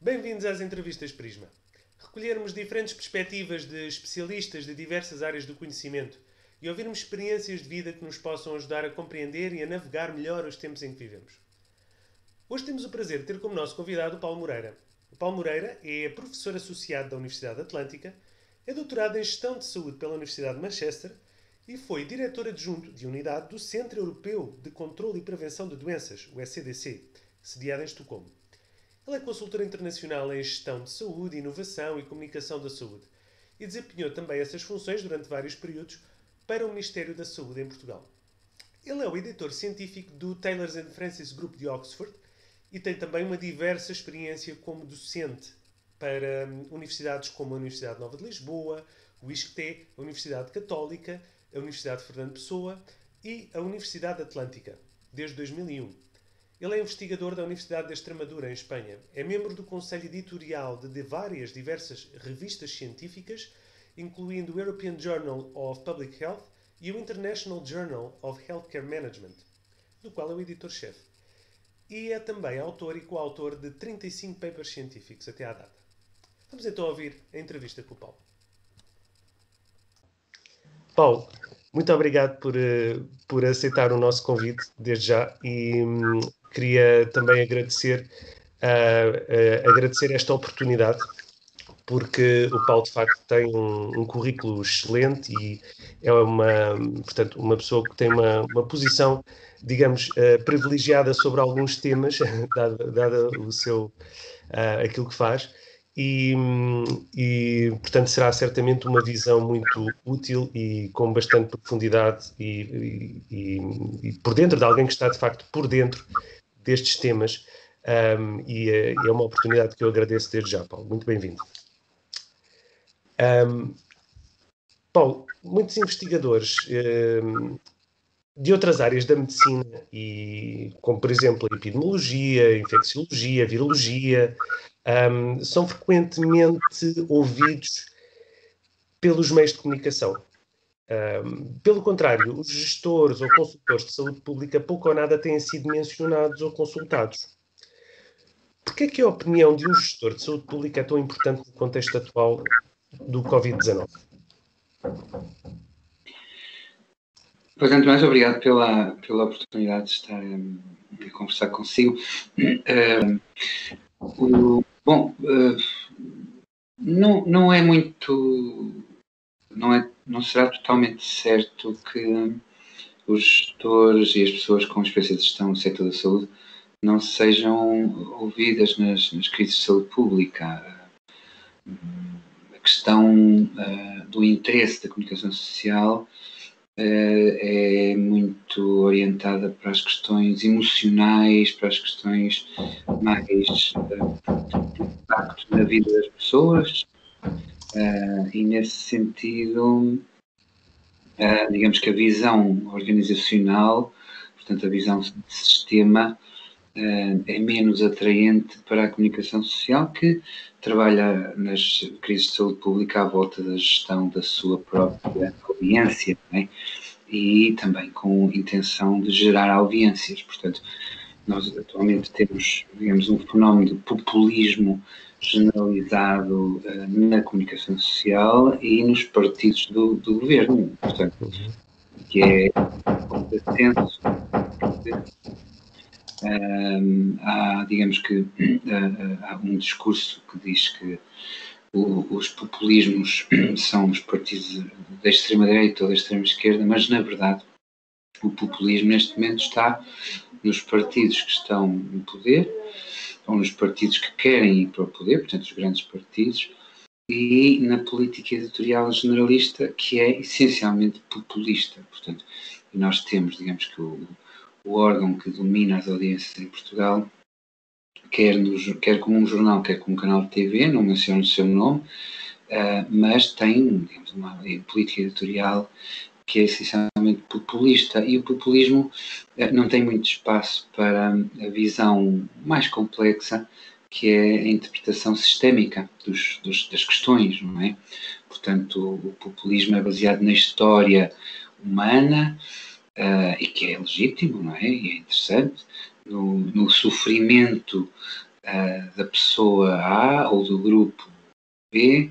Bem-vindos às entrevistas Prisma. Recolhermos diferentes perspectivas de especialistas de diversas áreas do conhecimento e ouvirmos experiências de vida que nos possam ajudar a compreender e a navegar melhor os tempos em que vivemos. Hoje temos o prazer de ter como nosso convidado o Paulo Moreira. O Paulo Moreira é professor associado da Universidade Atlântica, é doutorado em Gestão de Saúde pela Universidade de Manchester e foi diretor adjunto de unidade do Centro Europeu de Controlo e Prevenção de Doenças, o ECDC, sediado em Estocolmo. Ele é consultor internacional em gestão de saúde, inovação e comunicação da saúde e desempenhou também essas funções durante vários períodos para o Ministério da Saúde em Portugal. Ele é o editor científico do Taylor & Francis Group de Oxford e tem também uma diversa experiência como docente para universidades como a Universidade Nova de Lisboa, o ISCTE, a Universidade Católica, a Universidade Fernando Pessoa e a Universidade Atlântica, desde 2001. Ele é investigador da Universidade da Extremadura, em Espanha. É membro do conselho editorial de várias diversas revistas científicas, incluindo o European Journal of Public Health e o International Journal of Healthcare Management, do qual é o editor-chefe. E é também autor e coautor de 35 papers científicos até à data. Vamos então ouvir a entrevista com o Paulo. Paulo, muito obrigado por aceitar o nosso convite, desde já, e queria também agradecer esta oportunidade, porque o Paulo, de facto, tem um currículo excelente e é portanto, uma pessoa que tem uma posição, digamos, privilegiada sobre alguns temas, dada o seu, aquilo que faz. Portanto, será certamente uma visão muito útil e com bastante profundidade e por dentro de alguém que está, de facto, por dentro destes temas. É uma oportunidade que eu agradeço desde já, Paulo. Muito bem-vindo. Paulo, muitos investigadores de outras áreas da medicina, como, por exemplo, a epidemiologia, a infecciologia, a virologia, são frequentemente ouvidos pelos meios de comunicação. Pelo contrário, os gestores ou consultores de saúde pública pouco ou nada têm sido mencionados ou consultados. Por que é que a opinião de um gestor de saúde pública é tão importante no contexto atual do Covid-19? Portanto, mais obrigado pela oportunidade de estar a conversar consigo. Não é muito, não será totalmente certo que os gestores e as pessoas com experiência de gestão no setor da saúde não sejam ouvidas nas crises de saúde pública. A questão do interesse da comunicação social é muito orientada para as questões emocionais, para as questões mais de impacto na vida das pessoas, e nesse sentido, digamos que a visão organizacional, portanto a visão de sistema, é menos atraente para a comunicação social, que trabalha nas crises de saúde pública à volta da gestão da sua própria audiência, não é? E também com intenção de gerar audiências. Portanto, nós atualmente temos, digamos, um fenómeno de populismo generalizado na comunicação social e nos partidos do governo, portanto, que é o senso. Digamos que há um discurso que diz que os populismos são os partidos da extrema-direita ou da extrema-esquerda, mas, na verdade, o populismo neste momento está nos partidos que estão no poder, ou nos partidos que querem ir para o poder, portanto, os grandes partidos, e na política editorial generalista, que é essencialmente populista. Portanto, nós temos, digamos que o órgão que domina as audiências em Portugal, quer como um jornal, quer como um canal de TV, não menciono o seu nome, mas tem, digamos, uma política editorial que é essencialmente populista, e o populismo não tem muito espaço para a visão mais complexa, que é a interpretação sistémica das questões, não é? Portanto, o populismo é baseado na história humana, e que é legítimo, não é? E é interessante, no sofrimento da pessoa A ou do grupo B,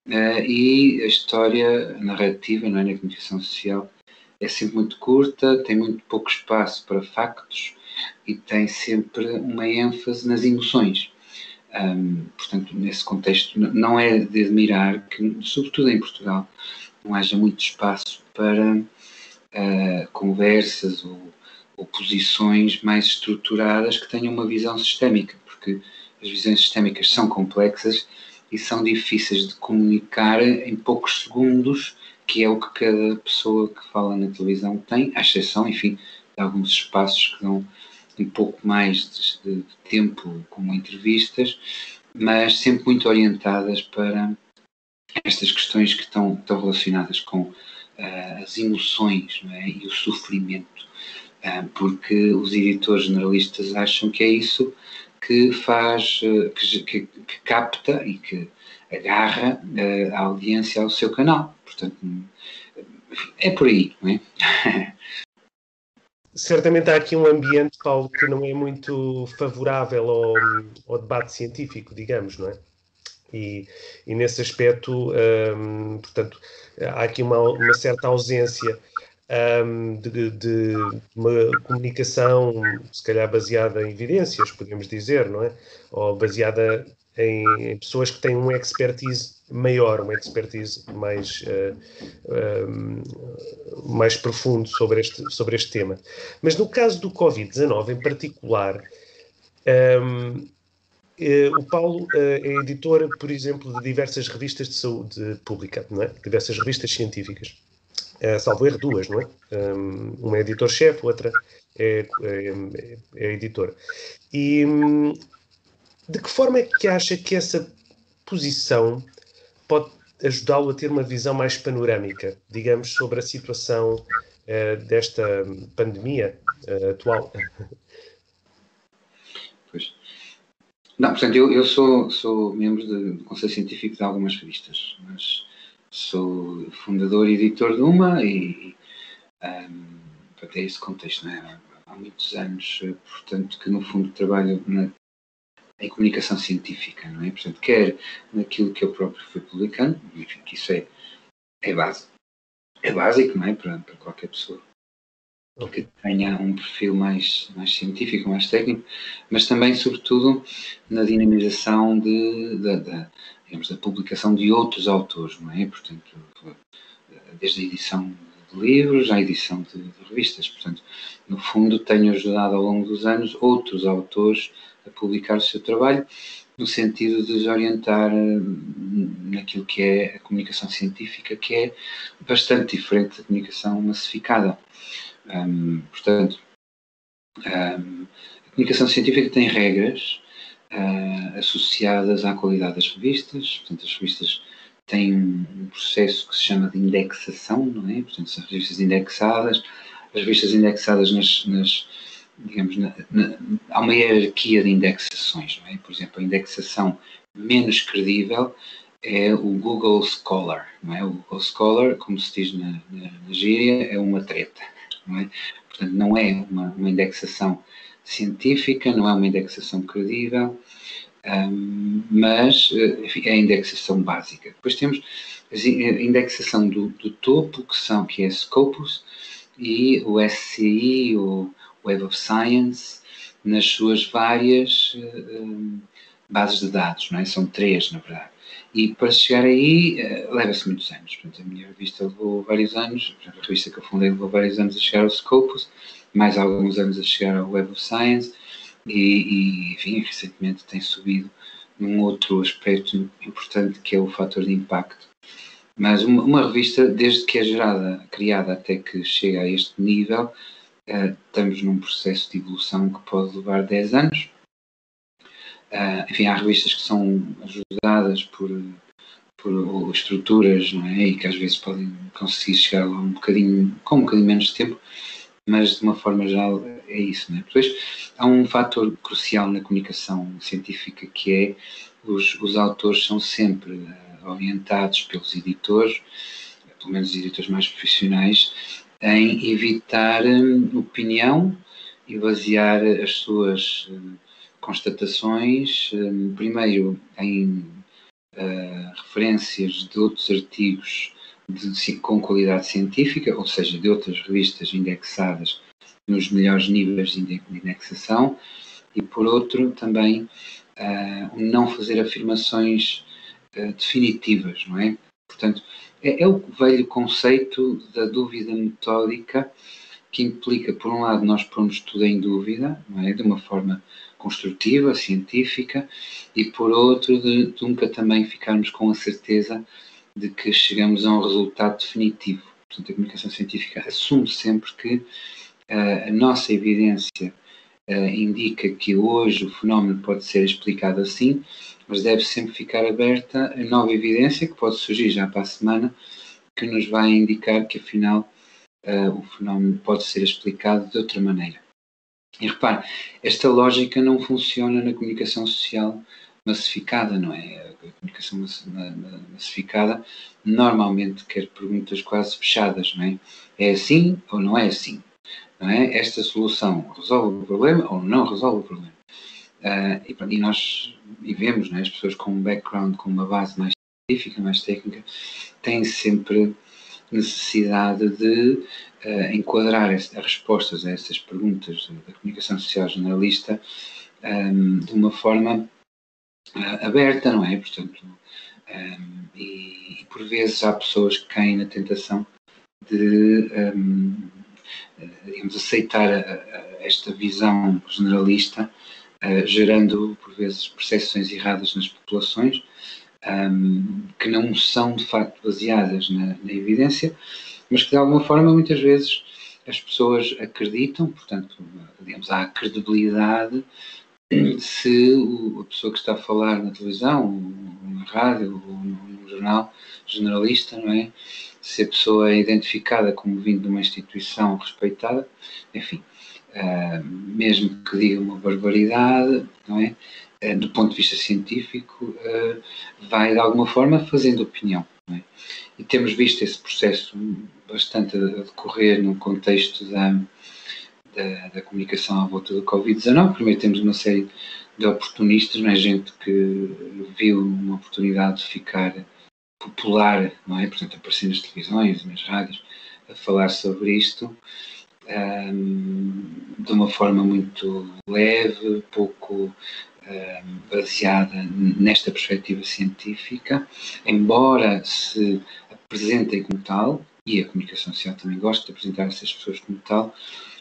e a história narrativa, não é, na comunicação social, é sempre muito curta, tem muito pouco espaço para factos e tem sempre uma ênfase nas emoções. Portanto, nesse contexto, não é de admirar que, sobretudo em Portugal, não haja muito espaço para conversas ou posições mais estruturadas que tenham uma visão sistémica, porque as visões sistémicas são complexas e são difíceis de comunicar em poucos segundos, que é o que cada pessoa que fala na televisão tem, à exceção, enfim, de alguns espaços que dão um pouco mais de tempo, como entrevistas, mas sempre muito orientadas para estas questões que estão relacionadas com as emoções, não é? E o sofrimento, porque os editores generalistas acham que é isso que faz, que capta e que agarra a audiência ao seu canal. Portanto, é por aí, não é? Certamente há aqui um ambiente, Paulo, que não é muito favorável ao debate científico, digamos, não é? E nesse aspecto, portanto, há aqui uma certa ausência de uma comunicação, se calhar baseada em evidências, podemos dizer, não é? Ou baseada em pessoas que têm uma expertise maior, uma expertise mais profundo sobre este tema. Mas no caso do Covid-19 em particular, o Paulo é editor, por exemplo, de diversas revistas de saúde pública, não é? Diversas revistas científicas. Salvo erro, duas, não é? Uma é editor-chefe, outra é editora. E de que forma é que acha que essa posição pode ajudá-lo a ter uma visão mais panorâmica, digamos, sobre a situação desta pandemia atual? Pois. Não, portanto, eu sou membro do Conselho Científico de algumas revistas, mas sou fundador e editor de uma e para ter esse contexto, não é? Há muitos anos, portanto, que no fundo trabalho em comunicação científica, não é? Portanto, quer naquilo que eu próprio fui publicando, enfim, que isso é básico. É básico, não é? Para qualquer pessoa que tenha um perfil mais científico, mais técnico, mas também, sobretudo, na dinamização digamos, da publicação de outros autores, não é? Portanto, desde a edição de livros à edição de revistas. Portanto, no fundo, tenho ajudado ao longo dos anos outros autores a publicar o seu trabalho, no sentido de os orientar naquilo que é a comunicação científica, que é bastante diferente da comunicação massificada. Portanto, a comunicação científica tem regras associadas à qualidade das revistas. Portanto, as revistas têm um processo que se chama de indexação, não é? Portanto, são revistas indexadas. As revistas indexadas digamos, há uma hierarquia de indexações, não é? Por exemplo, a indexação menos credível é o Google Scholar, não é? O Google Scholar, como se diz na gíria, é uma treta, não é? Portanto, não é uma indexação científica, não é uma indexação credível, mas enfim, é a indexação básica. Depois temos a indexação do topo, que é Scopus, e o SCI, o Web of Science, nas suas várias bases de dados, não é? São 3, na verdade. E para chegar aí leva-se muitos anos. Portanto, a minha revista levou vários anos, a revista que eu fundei levou vários anos a chegar ao Scopus, mais alguns anos a chegar ao Web of Science, e enfim, recentemente tem subido num outro aspecto importante, que é o fator de impacto. Mas uma revista, desde que é criada até que chega a este nível, estamos num processo de evolução que pode levar 10 anos. Enfim, há revistas que são ajudadas por estruturas, não é? E que às vezes podem conseguir chegar lá com um bocadinho menos de tempo, mas de uma forma geral é isso, não é? Depois há um fator crucial na comunicação científica, que é os autores são sempre orientados pelos editores, pelo menos os editores mais profissionais, em evitar opinião e basear as suas constatações, primeiro em referências de outros artigos com qualidade científica, ou seja, de outras revistas indexadas nos melhores níveis de indexação, e por outro também não fazer afirmações definitivas, não é? Portanto, é o velho conceito da dúvida metódica, que implica, por um lado, nós pormos tudo em dúvida, não é? De uma forma construtiva, científica, e por outro, de nunca também ficarmos com a certeza de que chegamos a um resultado definitivo. Portanto, a comunicação científica assume sempre que a nossa evidência indica que hoje o fenómeno pode ser explicado assim, mas deve sempre ficar aberta a nova evidência que pode surgir já para a semana, que nos vai indicar que afinal o fenómeno pode ser explicado de outra maneira. E repare, esta lógica não funciona na comunicação social massificada, não é? A comunicação massificada normalmente quer perguntas quase fechadas, não é? É assim ou não é assim? Não é? Esta solução resolve o problema ou não resolve o problema? E nós vemos, não é? As pessoas com um background, com uma base mais científica, mais técnica, têm sempre necessidade de enquadrar as respostas a essas perguntas da comunicação social generalista de uma forma aberta, não é? Portanto, e por vezes há pessoas que caem na tentação de digamos, aceitar esta visão generalista, gerando por vezes percepções erradas nas populações, que não são de facto baseadas na evidência, mas que de alguma forma muitas vezes as pessoas acreditam, portanto, digamos, há credibilidade se a pessoa que está a falar na televisão, ou na rádio, ou no jornal generalista, não é? Se a pessoa é identificada como vindo de uma instituição respeitada, enfim, mesmo que diga uma barbaridade, não é? Do ponto de vista científico, vai de alguma forma fazendo opinião. Não é? E temos visto esse processo bastante a decorrer no contexto da comunicação à volta do Covid-19. Primeiro temos uma série de oportunistas, não é? Gente que viu uma oportunidade de ficar popular, não é? Portanto, aparecer nas televisões, nas rádios, a falar sobre isto de uma forma muito leve, pouco baseada nesta perspectiva científica, embora se apresentem como tal, e a comunicação social também gosta de apresentar essas pessoas como tal,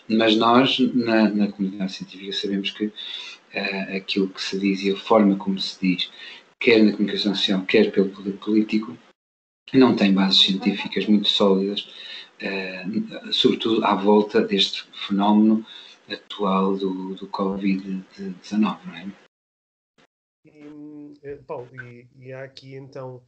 mas nós, na comunidade científica, sabemos que aquilo que se diz e a forma como se diz, quer na comunicação social, quer pelo poder político, não tem bases científicas muito sólidas, sobretudo à volta deste fenómeno atual do Covid-19, não é? Paulo, e há aqui então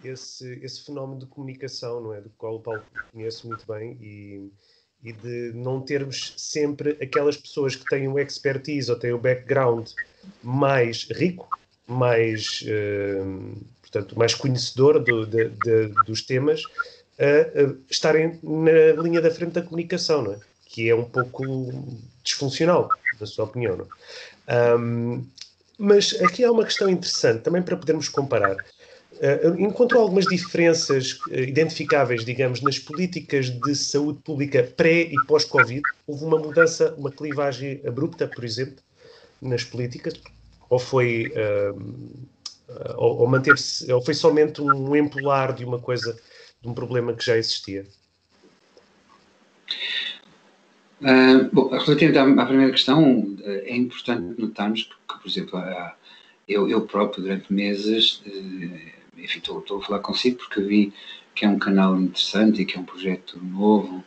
esse fenómeno de comunicação, não é? Do qual o Paulo conhece muito bem e de não termos sempre aquelas pessoas que têm o expertise ou têm o background mais rico, mais, portanto, mais conhecedor dos temas, a estarem na linha da frente da comunicação, não é? Que é um pouco disfuncional, na sua opinião, não é? Mas aqui há uma questão interessante, também para podermos comparar. Encontrou algumas diferenças identificáveis, digamos, nas políticas de saúde pública pré e pós-Covid? Houve uma mudança, uma clivagem abrupta, por exemplo, nas políticas? Ou foi, ou manteve-se, ou foi somente um empolar de uma coisa, de um problema que já existia? Bom, relativamente à primeira questão, é importante notarmos que, por exemplo, eu próprio, durante meses, enfim, estou a falar consigo porque vi que é um canal interessante e que é um projeto novo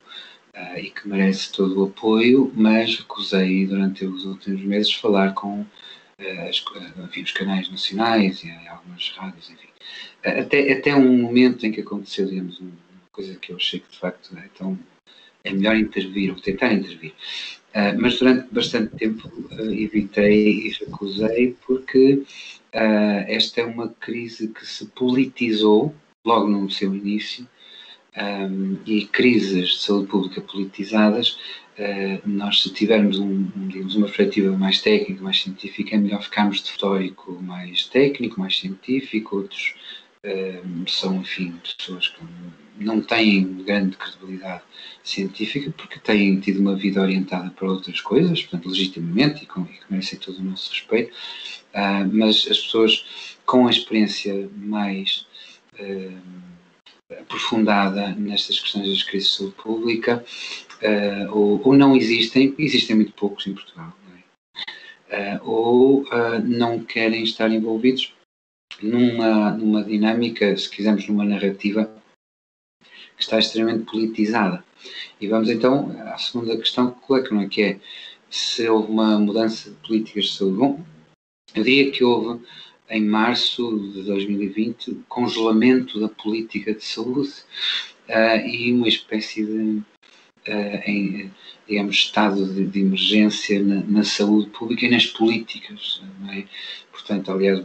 e que merece todo o apoio, mas recusei durante os últimos meses falar com enfim, os canais nacionais e algumas rádios, enfim. Até um momento em que aconteceu, digamos, uma coisa que eu achei que de facto é melhor intervir ou tentar intervir. Mas durante bastante tempo evitei e recusei porque esta é uma crise que se politizou logo no seu início e crises de saúde pública politizadas, nós, se tivermos digamos, uma perspectiva mais técnica, mais científica, é melhor ficarmos de histórico mais técnico, mais científico. Outros são, enfim, pessoas que não têm grande credibilidade científica porque têm tido uma vida orientada para outras coisas, portanto, legitimamente, e que merecem todo o nosso respeito. Mas as pessoas com a experiência mais aprofundada nestas questões das crises de saúde pública, ou não existem muito poucos em Portugal, não é? Ou não querem estar envolvidos numa dinâmica, se quisermos, numa narrativa que está extremamente politizada. E vamos então à segunda questão que coloca, não é? Que é se houve uma mudança de políticas de saúde. Bom, eu diria que houve, em março de 2020, congelamento da política de saúde e uma espécie de, digamos, estado de emergência na saúde pública e nas políticas, não é? Portanto, aliás,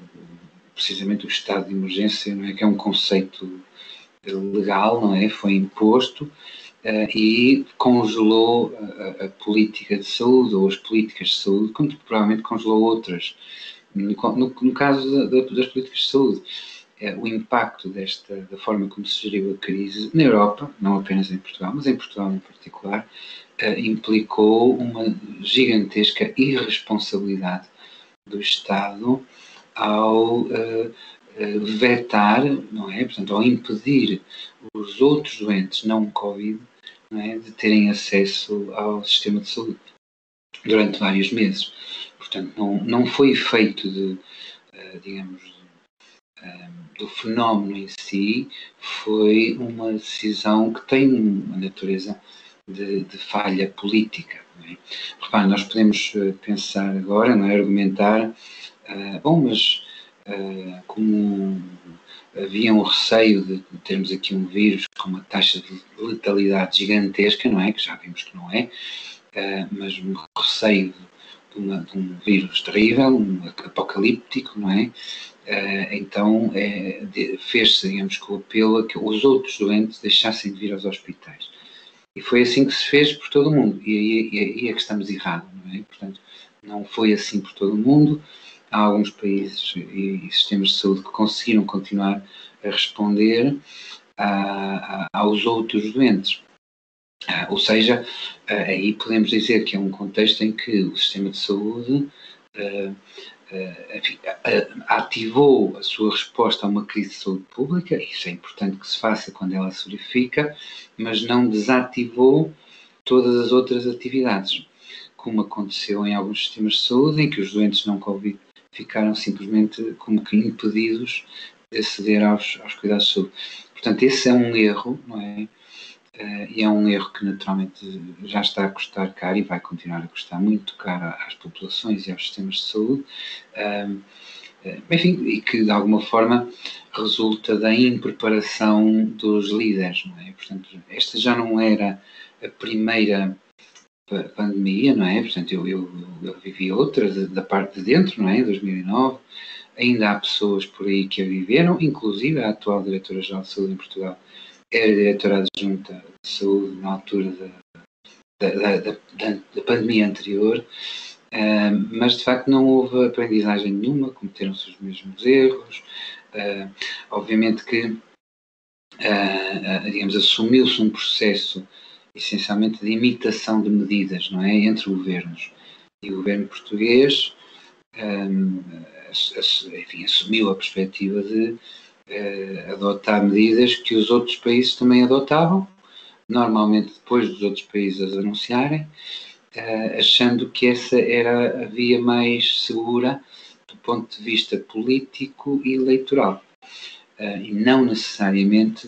precisamente o estado de emergência, não é, que é um conceito legal, não é? Foi imposto e congelou a política de saúde, ou as políticas de saúde, como provavelmente congelou outras. No caso das políticas de saúde, o impacto da forma como se geriu a crise na Europa, não apenas em Portugal, mas em Portugal em particular, implicou uma gigantesca irresponsabilidade do Estado ao vetar, não é? Portanto, ao impedir os outros doentes não Covid, não é? De terem acesso ao sistema de saúde durante vários meses. Portanto, não foi efeito digamos, do fenómeno em si, foi uma decisão que tem uma natureza de falha política. Não é? Repare, nós podemos pensar agora, não é? Argumentar, bom, mas como havia um receio de termos aqui um vírus com uma taxa de letalidade gigantesca, não é? Que já vimos que não é, mas um receio de um vírus terrível, um apocalíptico, não é? Então fez-se, digamos, com o apelo a que os outros doentes deixassem de vir aos hospitais. E foi assim que se fez por todo o mundo. E aí é que estamos errados, não é? Portanto, não foi assim por todo o mundo. Há alguns países e sistemas de saúde que conseguiram continuar a responder aos outros doentes. Ou seja, aí podemos dizer que é um contexto em que o sistema de saúde enfim, ativou a sua resposta a uma crise de saúde pública. Isso é importante que se faça quando ela se verifica, mas não desativou todas as outras atividades, como aconteceu em alguns sistemas de saúde, em que os doentes não Covid ficaram simplesmente como que impedidos de aceder aos cuidados de saúde. Portanto, esse é um erro, não é? E é um erro que naturalmente já está a custar caro e vai continuar a custar muito caro às populações e aos sistemas de saúde, enfim, e que de alguma forma resulta da impreparação dos líderes, não é? Portanto, esta já não era a primeira pandemia, não é? Portanto, eu vivi outra da parte de dentro, não é? Em 2009, ainda há pessoas por aí que a viveram, inclusive a atual Diretora-Geral de Saúde em Portugal era diretora adjunta de saúde na altura da pandemia anterior, mas de facto não houve aprendizagem nenhuma, cometeram-se os mesmos erros. Obviamente que, digamos, assumiu-se um processo essencialmente de imitação de medidas, não é, entre governos. E o governo português, enfim, assumiu a perspectiva de adotar medidas que os outros países também adotavam, normalmente depois dos outros países as anunciarem, achando que essa era a via mais segura do ponto de vista político e eleitoral. E não necessariamente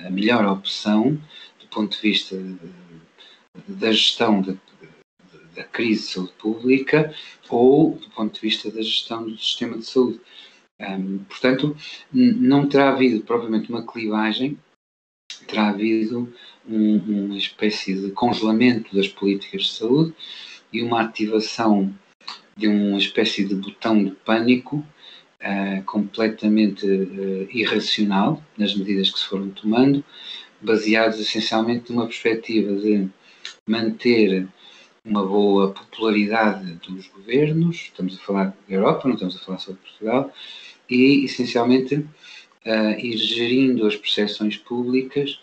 a melhor opção do ponto de vista da gestão da crise de saúde pública ou do ponto de vista da gestão do sistema de saúde. Portanto, não terá havido propriamente uma clivagem, terá havido uma espécie de congelamento das políticas de saúde e uma ativação de uma espécie de botão de pânico completamente irracional nas medidas que se foram tomando, baseados essencialmente numa perspectiva de manter uma boa popularidade dos governos, estamos a falar da Europa, não estamos a falar só de Portugal, e essencialmente ir gerindo as percepções públicas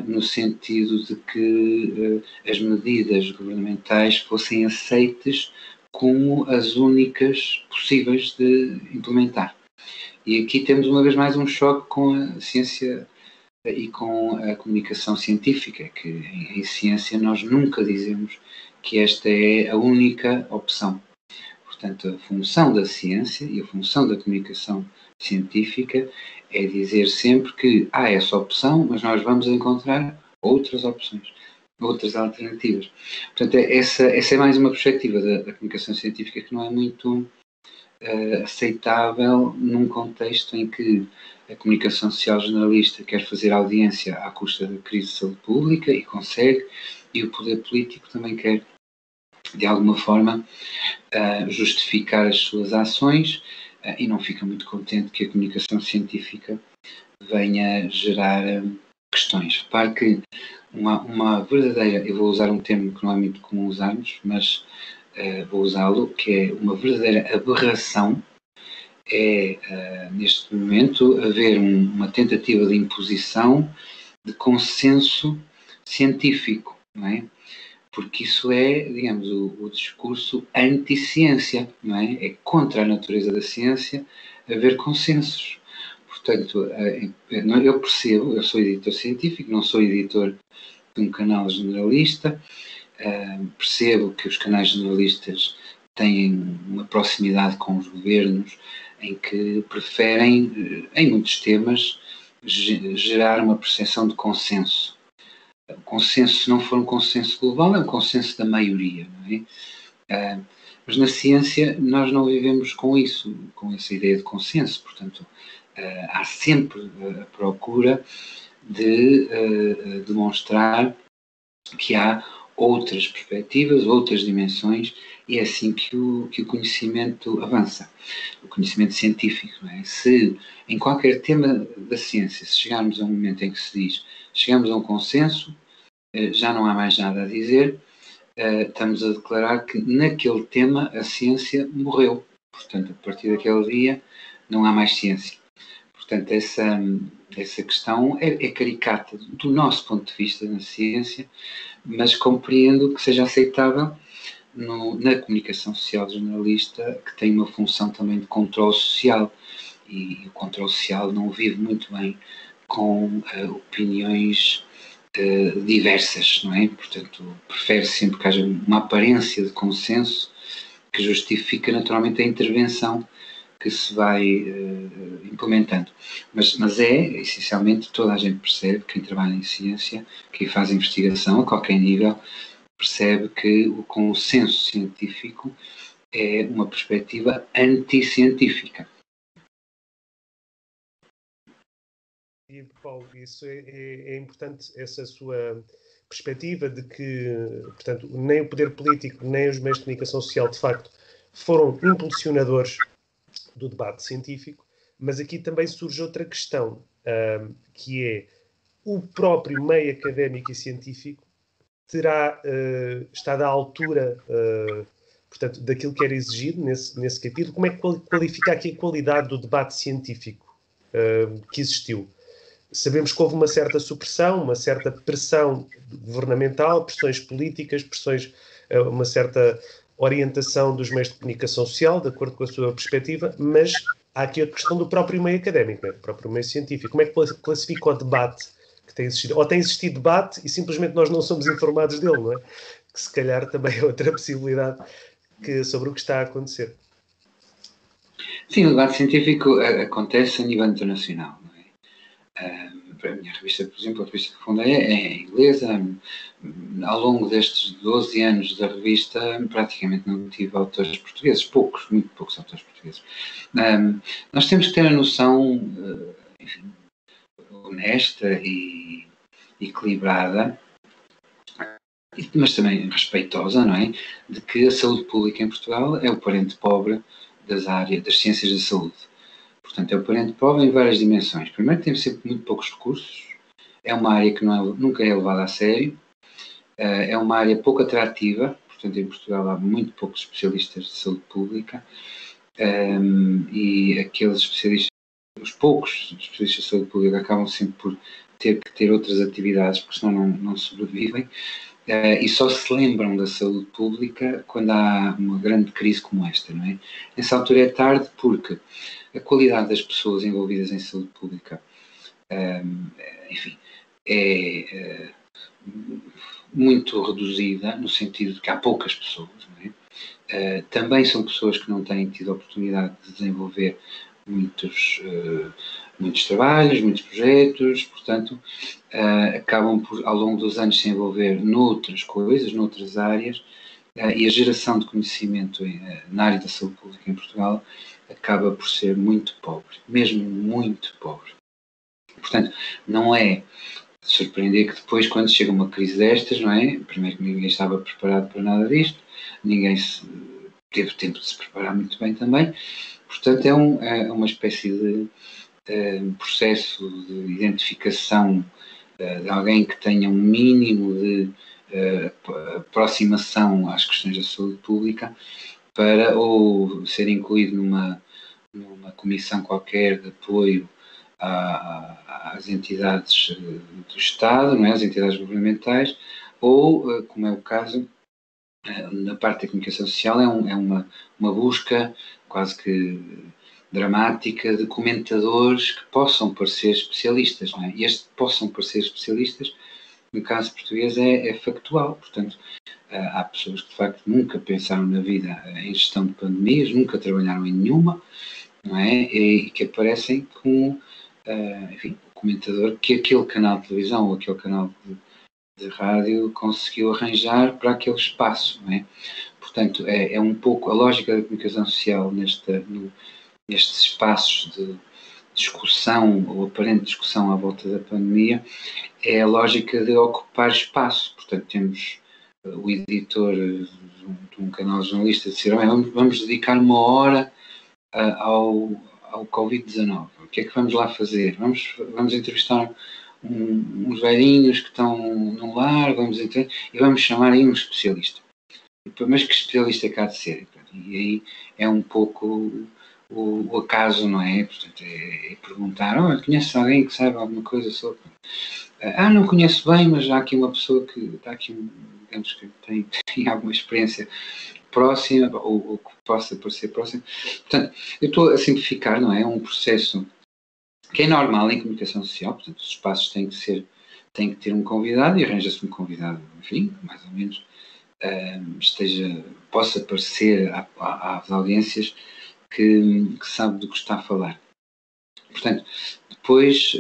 no sentido de que as medidas governamentais fossem aceites como as únicas possíveis de implementar. E aqui temos uma vez mais um choque com a ciência e com a comunicação científica, que em ciência nós nunca dizemos que esta é a única opção. Portanto, a função da ciência e a função da comunicação científica é dizer sempre que há essa opção, mas nós vamos encontrar outras opções, outras alternativas. Portanto, essa é mais uma perspectiva da comunicação científica que não é muito aceitável num contexto em que a comunicação social generalista quer fazer audiência à custa da crise de saúde pública e consegue, e o poder político também quer, de alguma forma, justificar as suas ações e não fica muito contente que a comunicação científica venha gerar questões. Repare que uma verdadeira, eu vou usar um termo que não é muito comum usarmos, mas vou usá-lo, que é uma verdadeira aberração, neste momento, haver uma tentativa de imposição de consenso científico, não é? Porque isso é, digamos, o discurso anti-ciência, não é? É contra a natureza da ciência haver consensos. Portanto, eu percebo, eu sou editor científico, não sou editor de um canal generalista, percebo que os canais generalistas têm uma proximidade com os governos em que preferem, em muitos temas, gerar uma percepção de consenso. O consenso, se não for um consenso global, é um consenso da maioria, não é? Mas na ciência nós não vivemos com isso, com essa ideia de consenso. Portanto, há sempre a procura de demonstrar que há outras perspectivas, outras dimensões, e é assim que o conhecimento avança, o conhecimento científico. Não é? Se em qualquer tema da ciência, se chegarmos a um momento em que se diz chegamos a um consenso, já não há mais nada a dizer, estamos a declarar que naquele tema a ciência morreu. Portanto, a partir daquele dia não há mais ciência. Portanto, essa questão é caricata do nosso ponto de vista na ciência, mas compreendo que seja aceitável na comunicação social generalista, que tem uma função também de controle social, e o controle social não vive muito bem com opiniões diversas, não é? Portanto, prefere sempre que haja uma aparência de consenso que justifica naturalmente a intervenção que se vai implementando. Mas essencialmente, toda a gente percebe, quem trabalha em ciência, quem faz investigação a qualquer nível, percebe que o consenso científico é uma perspectiva anticientífica. E, Paulo, isso é importante, essa sua perspectiva de que, portanto, nem o poder político, nem os meios de comunicação social, de facto, foram impulsionadores do debate científico, mas aqui também surge outra questão, que é o próprio meio académico e científico terá estado à altura, portanto, daquilo que era exigido nesse capítulo. Como é que qualifica aqui a qualidade do debate científico que existiu? Sabemos que houve uma certa supressão, uma certa pressão governamental, pressões políticas, uma certa orientação dos meios de comunicação social, de acordo com a sua perspectiva, mas há aqui a questão do próprio meio académico, do próprio meio científico. Como é que classifica o debate que tem existido? Ou tem existido debate e simplesmente nós não somos informados dele, não é? Que se calhar também é outra possibilidade sobre o que está a acontecer. Sim, o debate científico acontece a nível internacional. A minha revista, por exemplo, a revista que fundei é inglesa. Ao longo destes 12 anos da revista, praticamente não tive autores portugueses, muito poucos autores portugueses. Nós temos que ter a noção, enfim, honesta e equilibrada, mas também respeitosa, não é? De que a saúde pública em Portugal é o parente pobre das ciências da saúde. Portanto, é o parente pobre em várias dimensões. Primeiro, tem sempre muito poucos recursos, é uma área que nunca é levada a sério, é uma área pouco atrativa, portanto, em Portugal há muito poucos especialistas de saúde pública, e aqueles especialistas, os poucos especialistas de saúde pública acabam sempre por ter que ter outras atividades, porque senão não sobrevivem, e só se lembram da saúde pública quando há uma grande crise como esta, não é? Nessa altura é tarde, porque a qualidade das pessoas envolvidas em saúde pública, enfim, é muito reduzida, no sentido de que há poucas pessoas, não é? Também são pessoas que não têm tido a oportunidade de desenvolver muitos trabalhos, muitos projetos, portanto, acabam por, ao longo dos anos, se envolver noutras coisas, noutras áreas, e a geração de conhecimento na área da saúde pública em Portugal acaba por ser muito pobre, mesmo muito pobre. Portanto, não é de surpreender que depois, quando chega uma crise destas, não é? Primeiro que ninguém estava preparado para nada disto, ninguém teve tempo de se preparar muito bem também, portanto é uma espécie de processo de identificação de alguém que tenha um mínimo de aproximação às questões da saúde pública para ou ser incluído numa comissão qualquer de apoio às entidades do Estado, não é? Às entidades governamentais, ou, como é o caso, na parte da comunicação social, é uma busca quase que dramática de comentadores que possam parecer especialistas, não é? E este possam parecer especialistas, no caso português, é factual. Portanto, há pessoas que de facto nunca pensaram na vida em gestão de pandemias, nunca trabalharam em nenhuma, não é? E que aparecem como, enfim, o comentador que aquele canal de televisão ou aquele canal de rádio conseguiu arranjar para aquele espaço, não é? Portanto, é um pouco a lógica da comunicação social nestes espaços de discussão ou aparente discussão à volta da pandemia, é a lógica de ocupar espaço. Portanto, temos o editor de um canal jornalista dizer, vamos dedicar uma hora ao Covid-19. O que é que vamos lá fazer? Vamos entrevistar uns velhinhos que estão num lar, e vamos chamar aí um especialista. Mas que especialista cá de ser? E aí é um pouco o acaso, não é? Portanto, é perguntar, conheces alguém que saiba alguma coisa sobre... não conheço bem, mas há aqui uma pessoa que está aqui, digamos que tem alguma experiência próxima, ou que possa parecer próxima. Portanto, eu estou a simplificar, não é? É um processo que é normal em comunicação social, portanto, os espaços têm que ter um convidado e arranja-se um convidado, enfim, mais ou menos, possa parecer às audiências que sabe do que está a falar. Portanto, depois,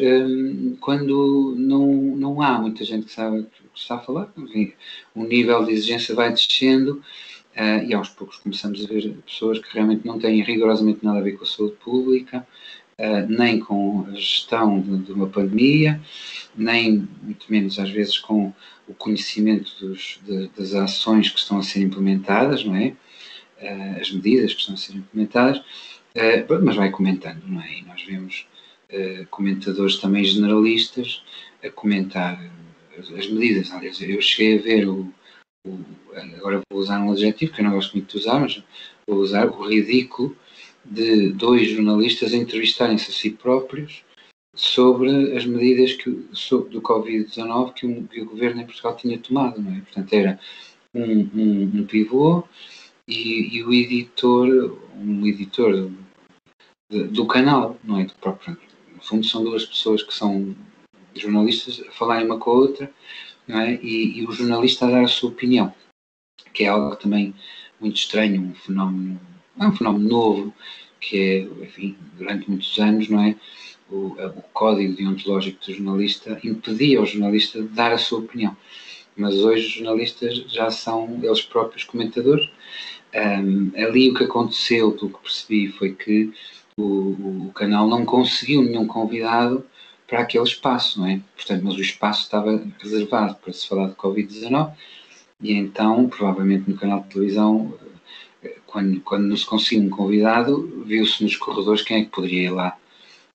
quando não há muita gente que sabe do que está a falar, enfim, o nível de exigência vai descendo e aos poucos começamos a ver pessoas que realmente não têm rigorosamente nada a ver com a saúde pública, nem com a gestão de uma pandemia, nem muito menos às vezes com o conhecimento das ações que estão a ser implementadas, não é? As medidas que estão a ser implementadas, mas vai comentando, não é? E nós vemos comentadores também generalistas a comentar as medidas. Aliás, eu cheguei a ver agora vou usar um adjetivo que eu não gosto muito de usar, mas vou usar o ridículo de dois jornalistas a entrevistarem-se a si próprios sobre as medidas do Covid-19 que o governo em Portugal tinha tomado, não é? Portanto, era um pivô e o editor, um editor do canal, não é? Do próprio. No fundo, são duas pessoas que são jornalistas a falarem uma com a outra, não é? E o jornalista a dar a sua opinião, que é algo também muito estranho, um fenómeno novo, que é, enfim, durante muitos anos, não é? O código deontológico do jornalista impedia o jornalista de dar a sua opinião. Mas hoje os jornalistas já são eles próprios comentadores. Ali o que aconteceu, pelo que percebi, foi que o canal não conseguiu nenhum convidado para aquele espaço, não é? Portanto, mas o espaço estava reservado para se falar de Covid-19 e então, provavelmente no canal de televisão, quando não se conseguiu um convidado, viu-se nos corredores quem é que poderia ir lá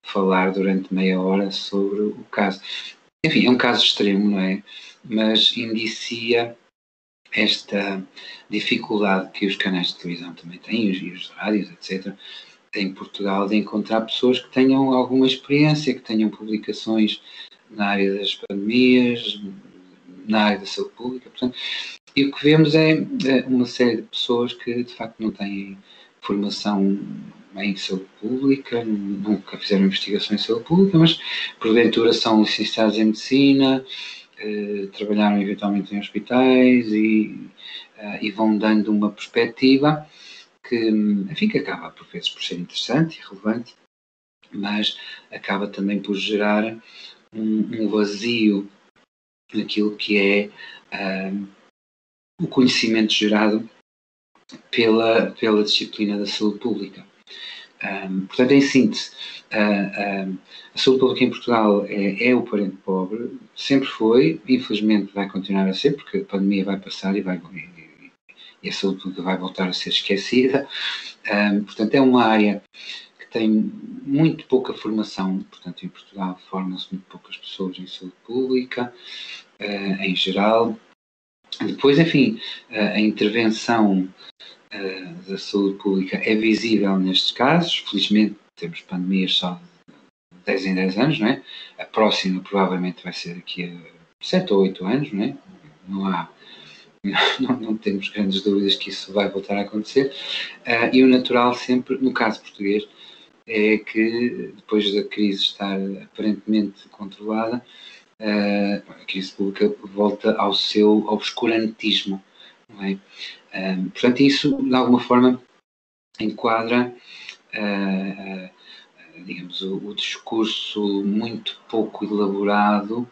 falar durante meia hora sobre o caso. Enfim, é um caso extremo, não é? Mas indicia esta dificuldade que os canais de televisão também têm, e os rádios, etc., em Portugal, de encontrar pessoas que tenham alguma experiência, que tenham publicações na área das pandemias, na área da saúde pública. Portanto, e o que vemos é uma série de pessoas que, de facto, não têm formação em saúde pública, nunca fizeram investigação em saúde pública, mas, porventura, são licenciados em medicina, trabalharam eventualmente em hospitais e vão dando uma perspectiva que, enfim, que acaba por vezes por ser interessante e relevante, mas acaba também por gerar um vazio naquilo que é o conhecimento gerado pela disciplina da saúde pública. Portanto, em síntese, a saúde pública em Portugal é o parente pobre, sempre foi, infelizmente vai continuar a ser, porque a pandemia vai passar e a saúde pública vai voltar a ser esquecida. Portanto, é uma área que tem muito pouca formação, portanto, em Portugal formam-se muito poucas pessoas em saúde pública, em geral. Depois, enfim, a intervenção da saúde pública é visível nestes casos. Felizmente temos pandemias só de 10 em 10 anos, não é? A próxima provavelmente vai ser daqui a 7 ou 8 anos, não é? Não temos grandes dúvidas que isso vai voltar a acontecer. E o natural sempre, no caso português, é que depois da crise estar aparentemente controlada, a crise pública volta ao seu obscurantismo, não é? Portanto, isso de alguma forma enquadra, digamos, o discurso muito pouco elaborado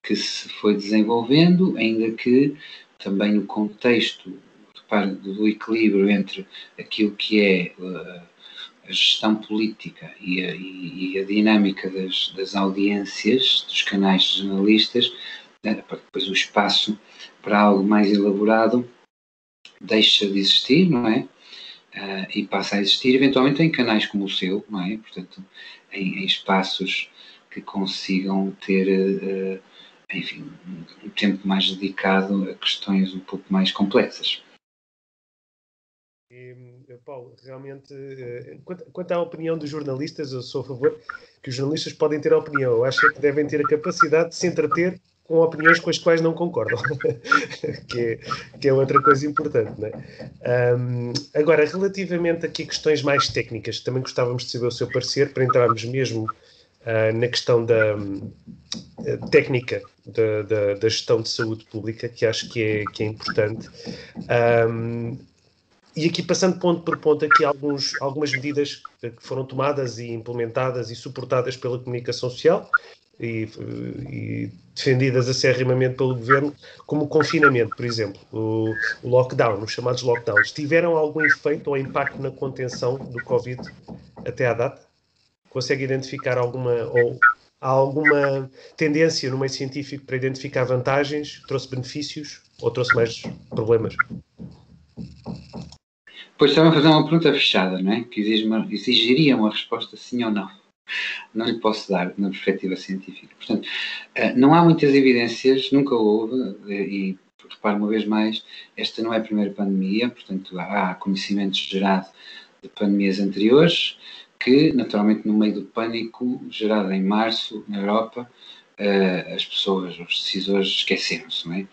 que se foi desenvolvendo, ainda que também o contexto do equilíbrio entre aquilo que é a gestão política e a dinâmica das audiências, dos canais jornalistas, para depois o espaço para algo mais elaborado deixa de existir, não é? E passa a existir eventualmente em canais como o seu, não é? Portanto, em espaços que consigam ter, enfim, um tempo mais dedicado a questões um pouco mais complexas. Paulo, realmente, quanto à opinião dos jornalistas, eu sou a favor que os jornalistas podem ter opinião. Eu acho que devem ter a capacidade de se entreter com opiniões com as quais não concordam, que é outra coisa importante, não é? Agora, relativamente aqui a questões mais técnicas, também gostávamos de saber o seu parecer, para entrarmos mesmo na questão da técnica da gestão de saúde pública, que acho que é importante. E aqui, passando ponto por ponto, aqui algumas medidas que foram tomadas e implementadas e suportadas pela comunicação social e defendidas acerrimamente pelo governo, como o confinamento, por exemplo, o lockdown, os chamados lockdowns, tiveram algum efeito ou impacto na contenção do Covid até à data? Consegue identificar há alguma tendência no meio científico para identificar vantagens? Trouxe benefícios ou trouxe mais problemas? Pois estava a fazer uma pergunta fechada, não é? Que exigiria uma resposta sim ou não. Não lhe posso dar na perspectiva científica. Portanto, não há muitas evidências, nunca houve, e repare uma vez mais, esta não é a primeira pandemia, portanto há conhecimento gerado de pandemias anteriores, que naturalmente no meio do pânico gerado em março na Europa, as pessoas, os decisores esqueceram-se, não é?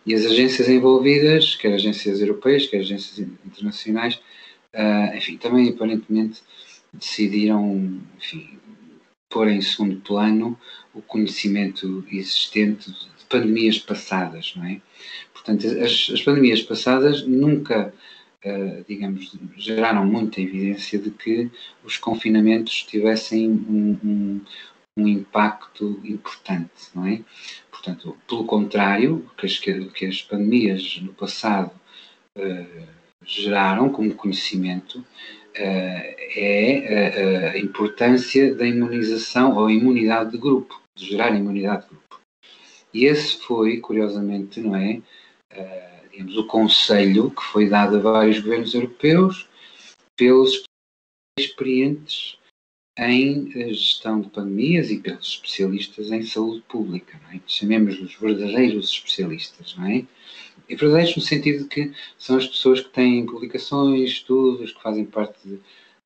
E as agências envolvidas, quer agências europeias, quer agências internacionais, enfim, também aparentemente decidiram, enfim, pôr em segundo plano o conhecimento existente de pandemias passadas, não é? Portanto, as pandemias passadas nunca, digamos, geraram muita evidência de que os confinamentos tivessem um impacto importante, não é? Portanto, pelo contrário, que as pandemias no passado geraram como conhecimento é a importância da imunização ou imunidade de grupo, de gerar imunidade de grupo. E esse foi, curiosamente, não é, digamos, o conselho que foi dado a vários governos europeus pelos experientes em gestão de pandemias e pelos especialistas em saúde pública, não é? Chamemos-los verdadeiros especialistas, não é? E verdadeiros no sentido de que são as pessoas que têm publicações, estudos, que fazem parte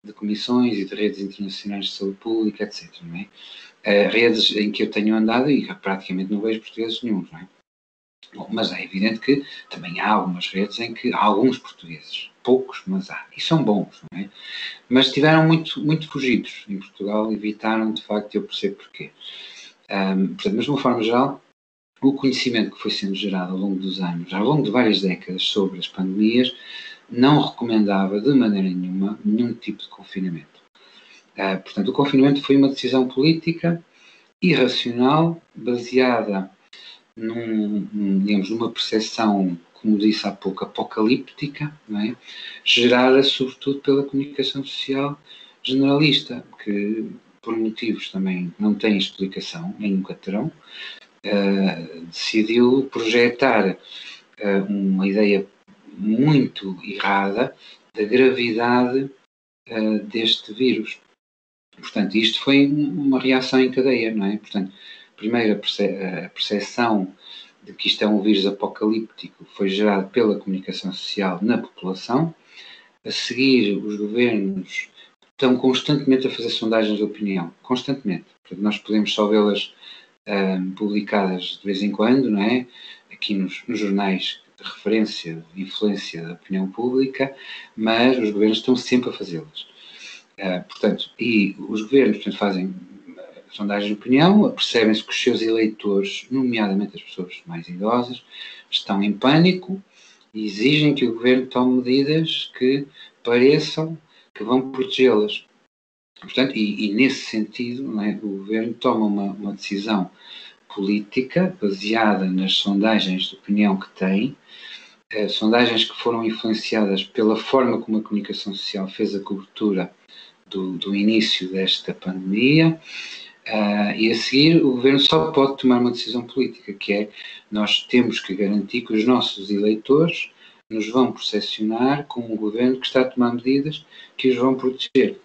de comissões e de redes internacionais de saúde pública, etc. Não é? Redes em que eu tenho andado e praticamente não vejo portugueses nenhum, não é? Bom, mas é evidente que também há algumas redes em que há alguns portugueses, poucos, mas há, e são bons, não é? Mas estiveram muito fugidos em Portugal, evitaram, de facto, eu percebo porquê. Portanto, mas de uma forma geral, o conhecimento que foi sendo gerado ao longo dos anos, ao longo de várias décadas sobre as pandemias, não recomendava de maneira nenhuma nenhum tipo de confinamento. Portanto, o confinamento foi uma decisão política irracional, baseada digamos, numa percepção, como disse há pouco, apocalíptica, não é? Gerada sobretudo pela comunicação social generalista, que por motivos também não têm explicação, nem nunca terão, decidiu projetar uma ideia muito errada da gravidade deste vírus. Portanto, isto foi uma reação em cadeia, não é? Portanto, primeiro a percepção de que isto é um vírus apocalíptico foi gerada pela comunicação social na população. A seguir, os governos estão constantemente a fazer sondagens de opinião, constantemente. Portanto, nós podemos só vê-las publicadas de vez em quando, não é? Aqui nos jornais de referência, de influência da opinião pública, mas os governos estão sempre a fazê-las. Portanto, e os governos, portanto, fazem sondagens de opinião, percebem-se que os seus eleitores, nomeadamente as pessoas mais idosas, estão em pânico e exigem que o governo tome medidas que pareçam que vão protegê-las. Portanto, e nesse sentido, não é, o governo toma uma decisão política baseada nas sondagens de opinião que tem, sondagens que foram influenciadas pela forma como a comunicação social fez a cobertura do início desta pandemia, e a seguir o governo só pode tomar uma decisão política, que é: nós temos que garantir que os nossos eleitores nos vão percepcionar como um governo que está a tomar medidas que os vão proteger.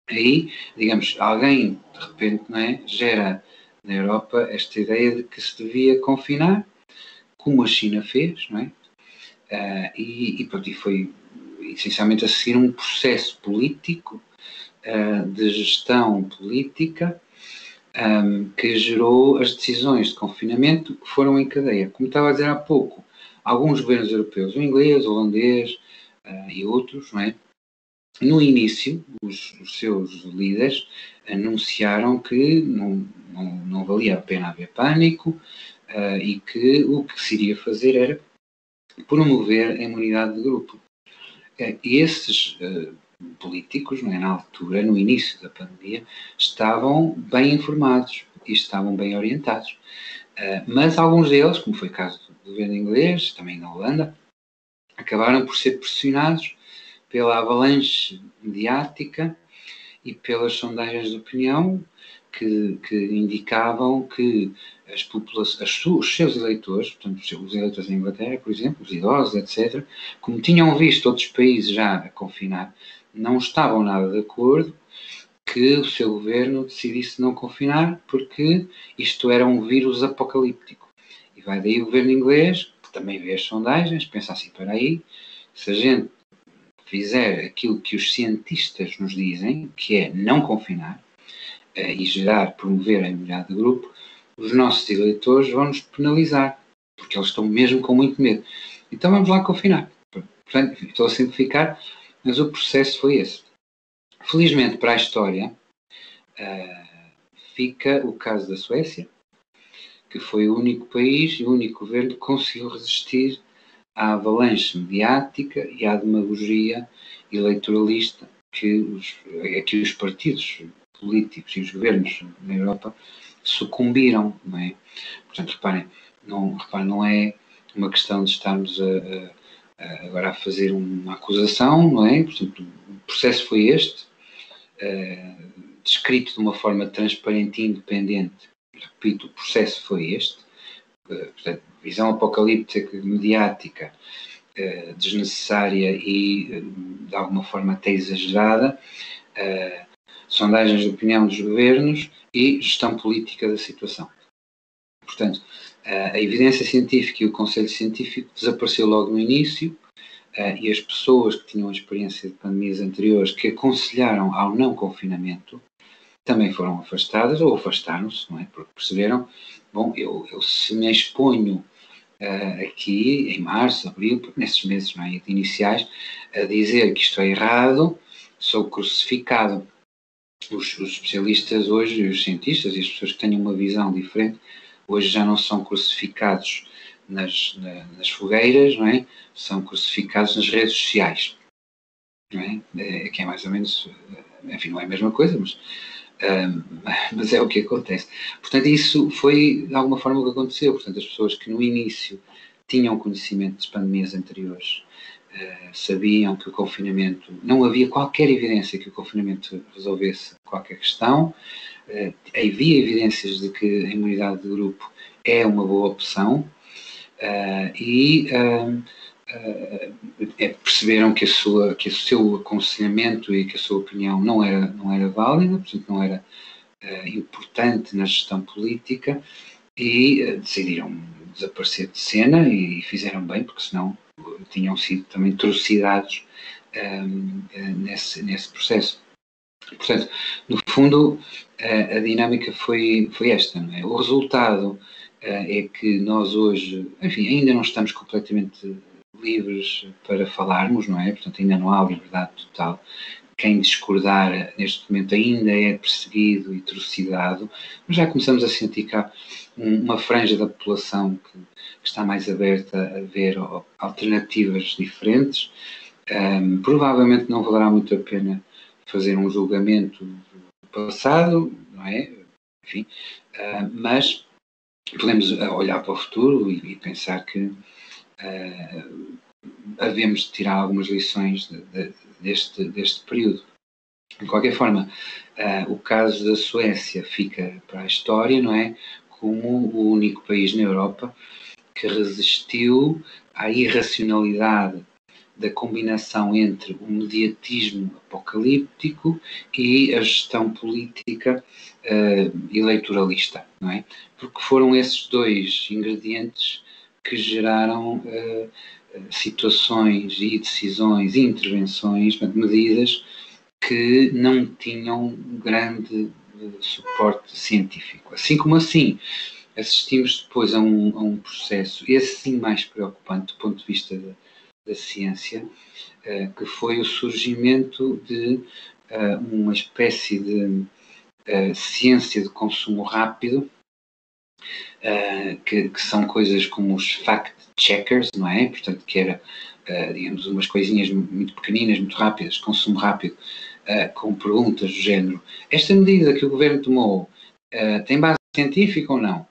Aí, digamos, alguém de repente, não é, gera na Europa esta ideia de que se devia confinar, como a China fez, não é? E foi essencialmente a seguir um processo político de gestão política que gerou as decisões de confinamento que foram em cadeia. Como estava a dizer há pouco, alguns governos europeus, o inglês, o holandês e outros, não é? No início, os seus líderes anunciaram que não valia a pena haver pânico e que o que se iria fazer era promover a imunidade de grupo. E esses políticos, não é, na altura, no início da pandemia, estavam bem informados e estavam bem orientados. Mas alguns deles, como foi o caso do governo inglês, também na Holanda, acabaram por ser pressionados pela avalanche mediática e pelas sondagens de opinião que indicavam que os seus eleitores, portanto, os eleitores da Inglaterra, por exemplo, os idosos, etc., como tinham visto outros países já a confinar, não estavam nada de acordo que o seu governo decidisse não confinar, porque isto era um vírus apocalíptico. E vai daí o governo inglês, que também vê as sondagens, pensa assim: para aí, se a gente fizer aquilo que os cientistas nos dizem, que é não confinar e promover a imunidade de grupo, os nossos eleitores vão nos penalizar, porque eles estão mesmo com muito medo. Então vamos lá confinar. Portanto, estou a simplificar, mas o processo foi esse. Felizmente para a história, fica o caso da Suécia, que foi o único país e o único governo que conseguiu resistir à avalanche mediática e à demagogia eleitoralista que os partidos políticos e os governos na Europa sucumbiram, não é? Portanto, reparem, não é uma questão de estarmos agora a fazer uma acusação, não é? Portanto, o processo foi este, descrito de uma forma transparente e independente. Repito, o processo foi este. portanto, visão apocalíptica mediática, desnecessária e, de alguma forma, até exagerada, sondagens de opinião dos governos e gestão política da situação. Portanto, a evidência científica e o conselho científico desapareceu logo no início, e as pessoas que tinham experiência de pandemias anteriores que aconselharam ao não confinamento também foram afastadas ou afastaram-se, não é? Porque perceberam, bom, eu se me exponho aqui em março, abril, nesses meses, não é, iniciais, a dizer que isto é errado, sou crucificado. Os especialistas hoje, os cientistas e as pessoas que têm uma visão diferente, hoje já não são crucificados nas fogueiras, não é? São crucificados nas redes sociais, não é? Que é mais ou menos, enfim, não é a mesma coisa, mas é o que acontece. Portanto, isso foi de alguma forma o que aconteceu. Portanto, as pessoas que no início tinham conhecimento de pandemias anteriores, sabiam que o confinamento, não havia qualquer evidência que o confinamento resolvesse qualquer questão, havia evidências de que a imunidade de grupo é uma boa opção, perceberam que o seu aconselhamento e que a sua opinião não era válida, portanto não era importante na gestão política, e decidiram desaparecer de cena, e fizeram bem, porque senão tinham sido também trucidados nesse processo. Portanto, no fundo, a dinâmica foi esta, não é? O resultado é que nós hoje, enfim, ainda não estamos completamente livres para falarmos, não é? Portanto, ainda não há liberdade total. Quem discordar neste momento ainda é perseguido e trucidado, mas já começamos a sentir que há uma franja da população que está mais aberta a ver alternativas diferentes. Provavelmente não valerá muito a pena fazer um julgamento do passado, não é? Enfim, mas podemos olhar para o futuro e pensar que havemos de tirar algumas lições deste período. De qualquer forma, o caso da Suécia fica para a história, não é? Como o único país na Europa que resistiu à irracionalidade da combinação entre o mediatismo apocalíptico e a gestão política eleitoralista, não é? Porque foram esses dois ingredientes que geraram situações e decisões e intervenções, medidas que não tinham grande suporte científico. Assim como assistimos depois a um processo, esse sim mais preocupante do ponto de vista da ciência, que foi o surgimento de uma espécie de ciência de consumo rápido, que são coisas como os fact-checkers, não é? Portanto, que era, digamos, umas coisinhas muito pequeninas, muito rápidas, consumo rápido, com perguntas do género: esta medida que o governo tomou tem base científica ou não?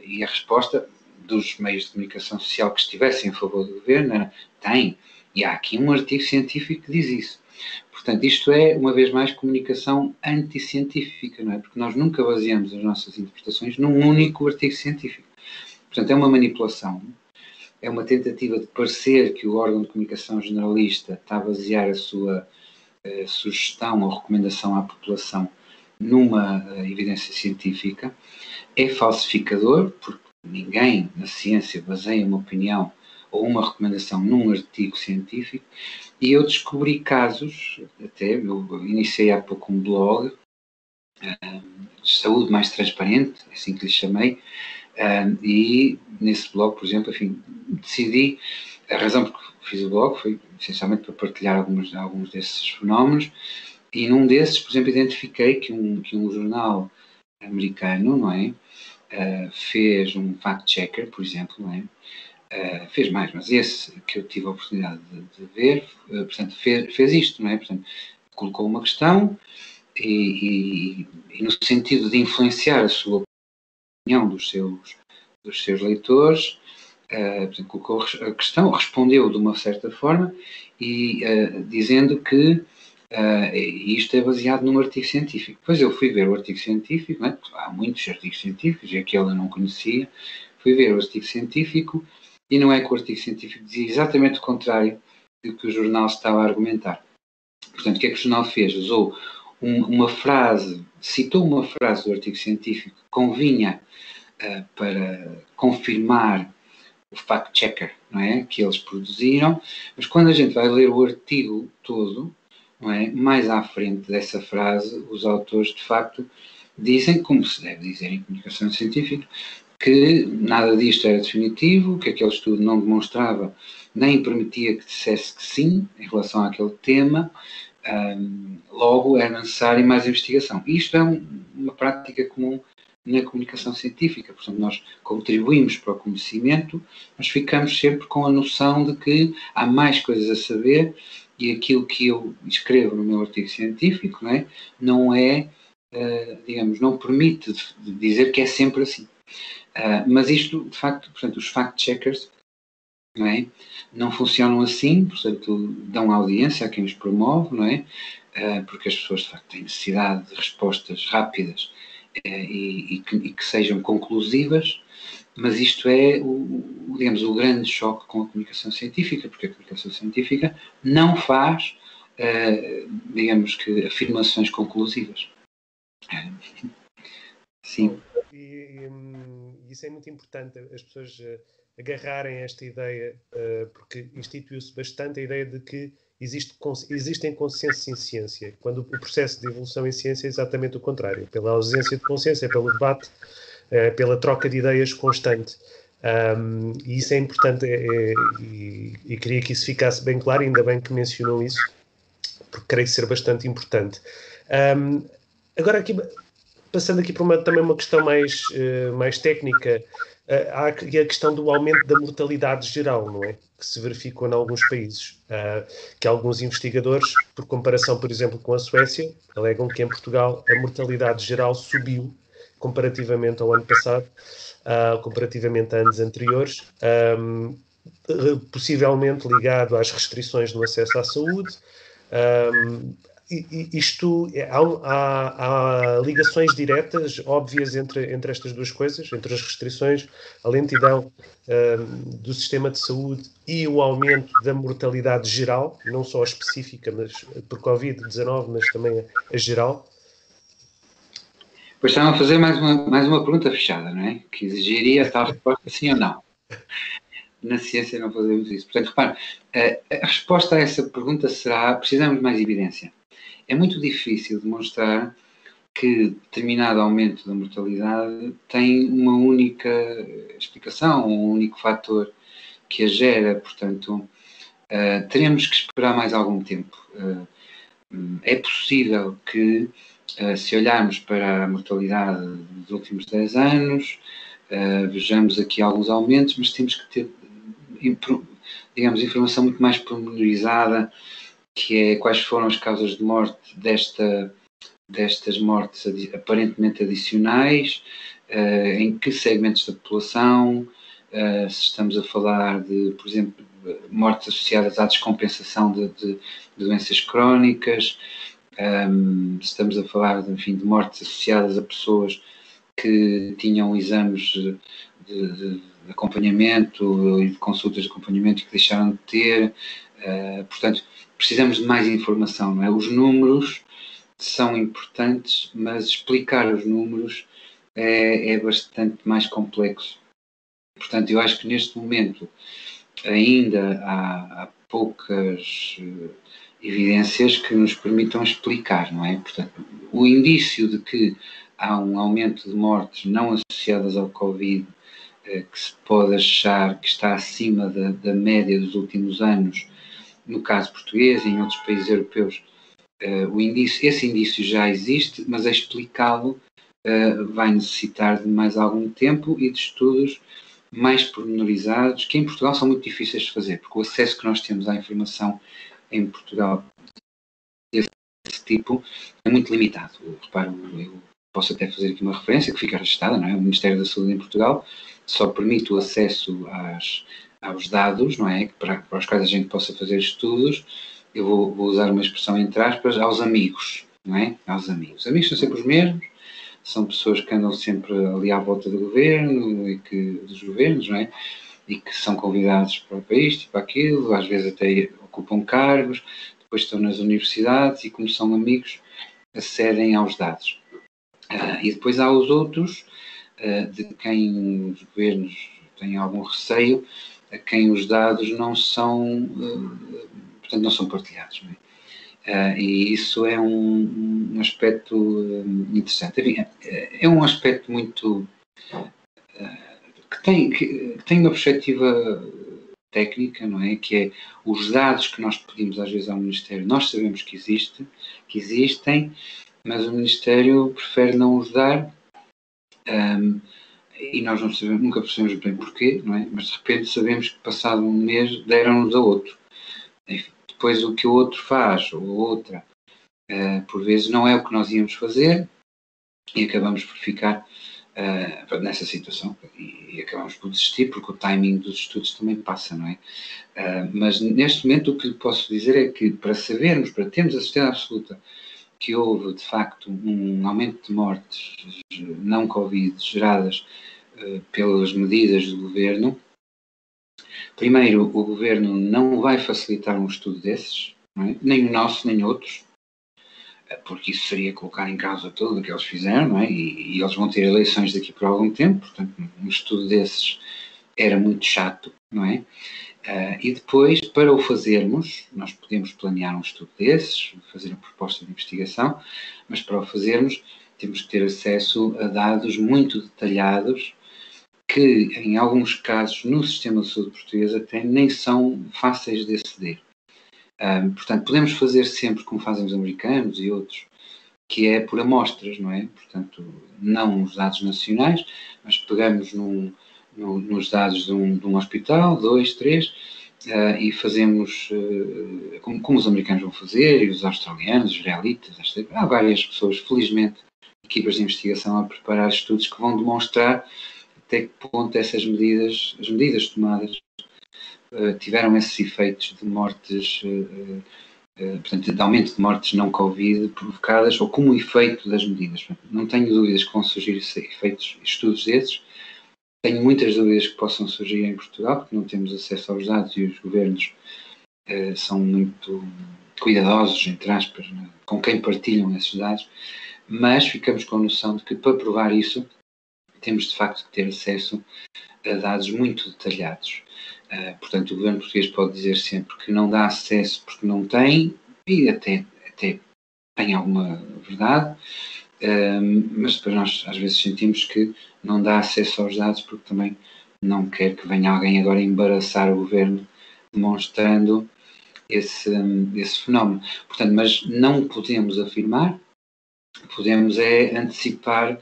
E a resposta dos meios de comunicação social que estivessem a favor do governo era: tem, e há aqui um artigo científico que diz isso. Portanto, isto é, uma vez mais, comunicação anticientífica, não é? Porque nós nunca baseamos as nossas interpretações num único artigo científico. Portanto, é uma manipulação, é uma tentativa de parecer que o órgão de comunicação generalista está a basear a sua sugestão ou recomendação à população numa evidência científica. É falsificador, porque ninguém na ciência baseia uma opinião ou uma recomendação num artigo científico. E eu descobri casos, até eu iniciei há pouco um blog de saúde mais transparente, assim que lhe chamei, e nesse blog, por exemplo, enfim, decidi, a razão porque fiz o blog foi essencialmente para partilhar alguns desses fenómenos, e num desses, por exemplo, identifiquei que um jornal americano, não é, fez um fact-checker, por exemplo, não é, fez mais, mas esse que eu tive a oportunidade de ver, portanto, fez isto, não é? Portanto, colocou uma questão e no sentido de influenciar a sua opinião dos seus leitores, portanto, colocou a questão, respondeu de uma certa forma e dizendo que isto é baseado num artigo científico. Depois eu fui ver o artigo científico, não é? Há muitos artigos científicos e aquele eu não conhecia. fui ver o artigo científico e não é que o artigo científico dizia exatamente o contrário do que o jornal estava a argumentar. Portanto, o que é que o jornal fez? Usou uma frase, citou uma frase do artigo científico que convinha para confirmar o fact-checker, não é? Que eles produziram, mas quando a gente vai ler o artigo todo, não é? Mais à frente dessa frase, os autores de facto dizem, como se deve dizer em comunicação científica, que nada disto era definitivo, que aquele estudo não demonstrava nem permitia que dissesse que sim em relação àquele tema, logo é necessária mais investigação. Isto é uma prática comum na comunicação científica, portanto nós contribuímos para o conhecimento, mas ficamos sempre com a noção de que há mais coisas a saber e aquilo que eu escrevo no meu artigo científico não é, digamos, não permite dizer que é sempre assim. Mas isto, de facto, portanto, os fact-checkers não funcionam assim, portanto, dão audiência a quem os promove, porque as pessoas, de facto, têm necessidade de respostas rápidas e que sejam conclusivas, mas isto é, digamos, o grande choque com a comunicação científica, porque a comunicação científica não faz, digamos que, afirmações conclusivas. Sim. E isso é muito importante, as pessoas agarrarem esta ideia, porque instituiu-se bastante a ideia de que existem consensos em ciência, quando o processo de evolução em ciência é exatamente o contrário, pela ausência de consenso, é pelo debate, pela troca de ideias constante. E isso é importante e queria que isso ficasse bem claro, ainda bem que mencionou isso, porque creio ser bastante importante. Agora aqui, passando aqui para também uma questão mais técnica, há a questão do aumento da mortalidade geral, não é? Que se verificou em alguns países, que alguns investigadores, por comparação, por exemplo, com a Suécia, alegam que em Portugal a mortalidade geral subiu comparativamente ao ano passado, comparativamente a anos anteriores, possivelmente ligado às restrições no acesso à saúde. Há ligações diretas, óbvias entre estas duas coisas, entre as restrições, a lentidão do sistema de saúde e o aumento da mortalidade geral, não só a específica por Covid-19, mas também a geral. Pois estavam a fazer mais uma pergunta fechada, não é? Que exigiria tal resposta sim ou não. Na ciência não fazemos isso. Portanto, repare, a resposta a essa pergunta será: precisamos de mais evidência. É muito difícil demonstrar que determinado aumento da mortalidade tem uma única explicação, um único fator que a gera. Portanto, teremos que esperar mais algum tempo. É possível que, se olharmos para a mortalidade dos últimos 10 anos, vejamos aqui alguns aumentos, mas temos que ter, digamos, informação muito mais pormenorizada, que é quais foram as causas de morte destas mortes aparentemente adicionais, em que segmentos da população, se estamos a falar de, por exemplo, mortes associadas à descompensação de doenças crónicas, se estamos a falar de mortes associadas a pessoas que tinham exames de acompanhamento e de consultas de acompanhamento que deixaram de ter. Portanto, precisamos de mais informação, não é? Os números são importantes, mas explicar os números é bastante mais complexo. Portanto, eu acho que neste momento ainda há poucas evidências que nos permitam explicar, não é? Portanto, o indício de que há um aumento de mortes não associadas ao Covid, que se pode achar que está acima da média dos últimos anos, no caso português e em outros países europeus, esse indício já existe, mas a explicá-lo vai necessitar de mais algum tempo e de estudos mais pormenorizados, que em Portugal são muito difíceis de fazer, porque o acesso que nós temos à informação em Portugal desse tipo é muito limitado. Eu posso até fazer aqui uma referência que fica registada, não é? O Ministério da Saúde em Portugal só permite o acesso aos dados, não é? Para os quais a gente possa fazer estudos. Eu vou usar uma expressão entre aspas, aos amigos, não é? Aos amigos. Os amigos são sempre os mesmos, são pessoas que andam sempre ali à volta do governo e dos governos, não é? E que são convidados para isto e para aquilo, às vezes até ocupam cargos, depois estão nas universidades e, como são amigos, acedem aos dados. E depois há os outros, de quem os governos têm algum receio, a quem os dados não são, portanto, não são partilhados. Não é? E isso é um aspecto interessante. Enfim, é um aspecto muito que tem uma perspectiva técnica, não é? Que é os dados que nós pedimos às vezes ao Ministério, nós sabemos que existem, mas o Ministério prefere não os dar, e nós não sabemos, nunca percebemos bem porquê, não é? Mas de repente sabemos que passado um mês deram-nos a outro. Enfim, depois o que o outro faz, ou a outra, por vezes não é o que nós íamos fazer, e acabamos por ficar nessa situação e acabamos por desistir, porque o timing dos estudos também passa, não é? Mas neste momento o que lhe posso dizer é que para termos a certeza absoluta que houve de facto um aumento de mortes não Covid geradas pelas medidas do governo, primeiro o governo não vai facilitar um estudo desses, não é? Nem o nosso, nem outros, porque isso seria colocar em causa tudo o que eles fizeram, não é? E eles vão ter eleições daqui por algum tempo, portanto um estudo desses era muito chato, não é? E depois, para o fazermos, nós podemos planear um estudo desses, fazer a proposta de investigação, mas para o fazermos temos que ter acesso a dados muito detalhados que, em alguns casos, no sistema de saúde português até nem são fáceis de aceder. Portanto, podemos fazer sempre como fazem os americanos e outros, que é por amostras, não é? Portanto, não os dados nacionais, mas pegamos nos dados de um hospital, 2, 3, e fazemos como os americanos vão fazer, e os australianos, os israelitas, há várias pessoas, felizmente, equipas de investigação a preparar estudos que vão demonstrar até que ponto as medidas tomadas tiveram esses efeitos de mortes, portanto, de aumento de mortes não Covid provocadas ou como efeito das medidas. Não tenho dúvidas que vão surgir efeitos, estudos desses. Tenho muitas dúvidas que possam surgir em Portugal, porque não temos acesso aos dados e os governos são muito cuidadosos, entre aspas, né, com quem partilham esses dados, mas ficamos com a noção de que para provar isso temos de facto que ter acesso a dados muito detalhados. Portanto, o governo português pode dizer sempre que não dá acesso porque não tem, e até tem alguma verdade, mas depois nós às vezes sentimos que não dá acesso aos dados porque também não quer que venha alguém agora embaraçar o governo demonstrando esse fenómeno. Portanto, mas não podemos afirmar, podemos é antecipar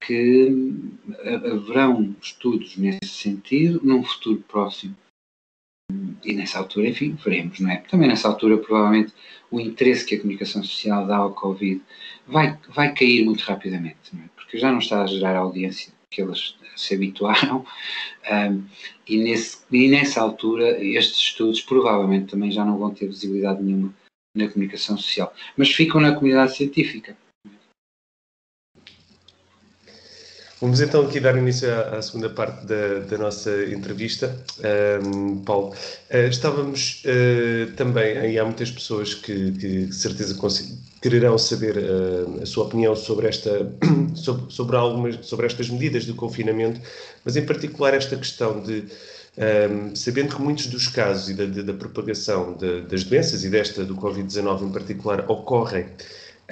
que haverão estudos nesse sentido num futuro próximo. E nessa altura, enfim, veremos, não é? Também nessa altura, provavelmente, o interesse que a comunicação social dá ao Covid vai cair muito rapidamente, não é? Porque já não está a gerar a audiência que eles se habituaram, e nessa altura estes estudos provavelmente também já não vão ter visibilidade nenhuma na comunicação social, mas ficam na comunidade científica. Vamos então aqui dar início à segunda parte da nossa entrevista. Paulo, estávamos também, aí há muitas pessoas que de certeza quererão saber a sua opinião sobre estas medidas de confinamento, mas em particular esta questão de, sabendo que muitos dos casos e da propagação das doenças e desta do Covid-19 em particular ocorrem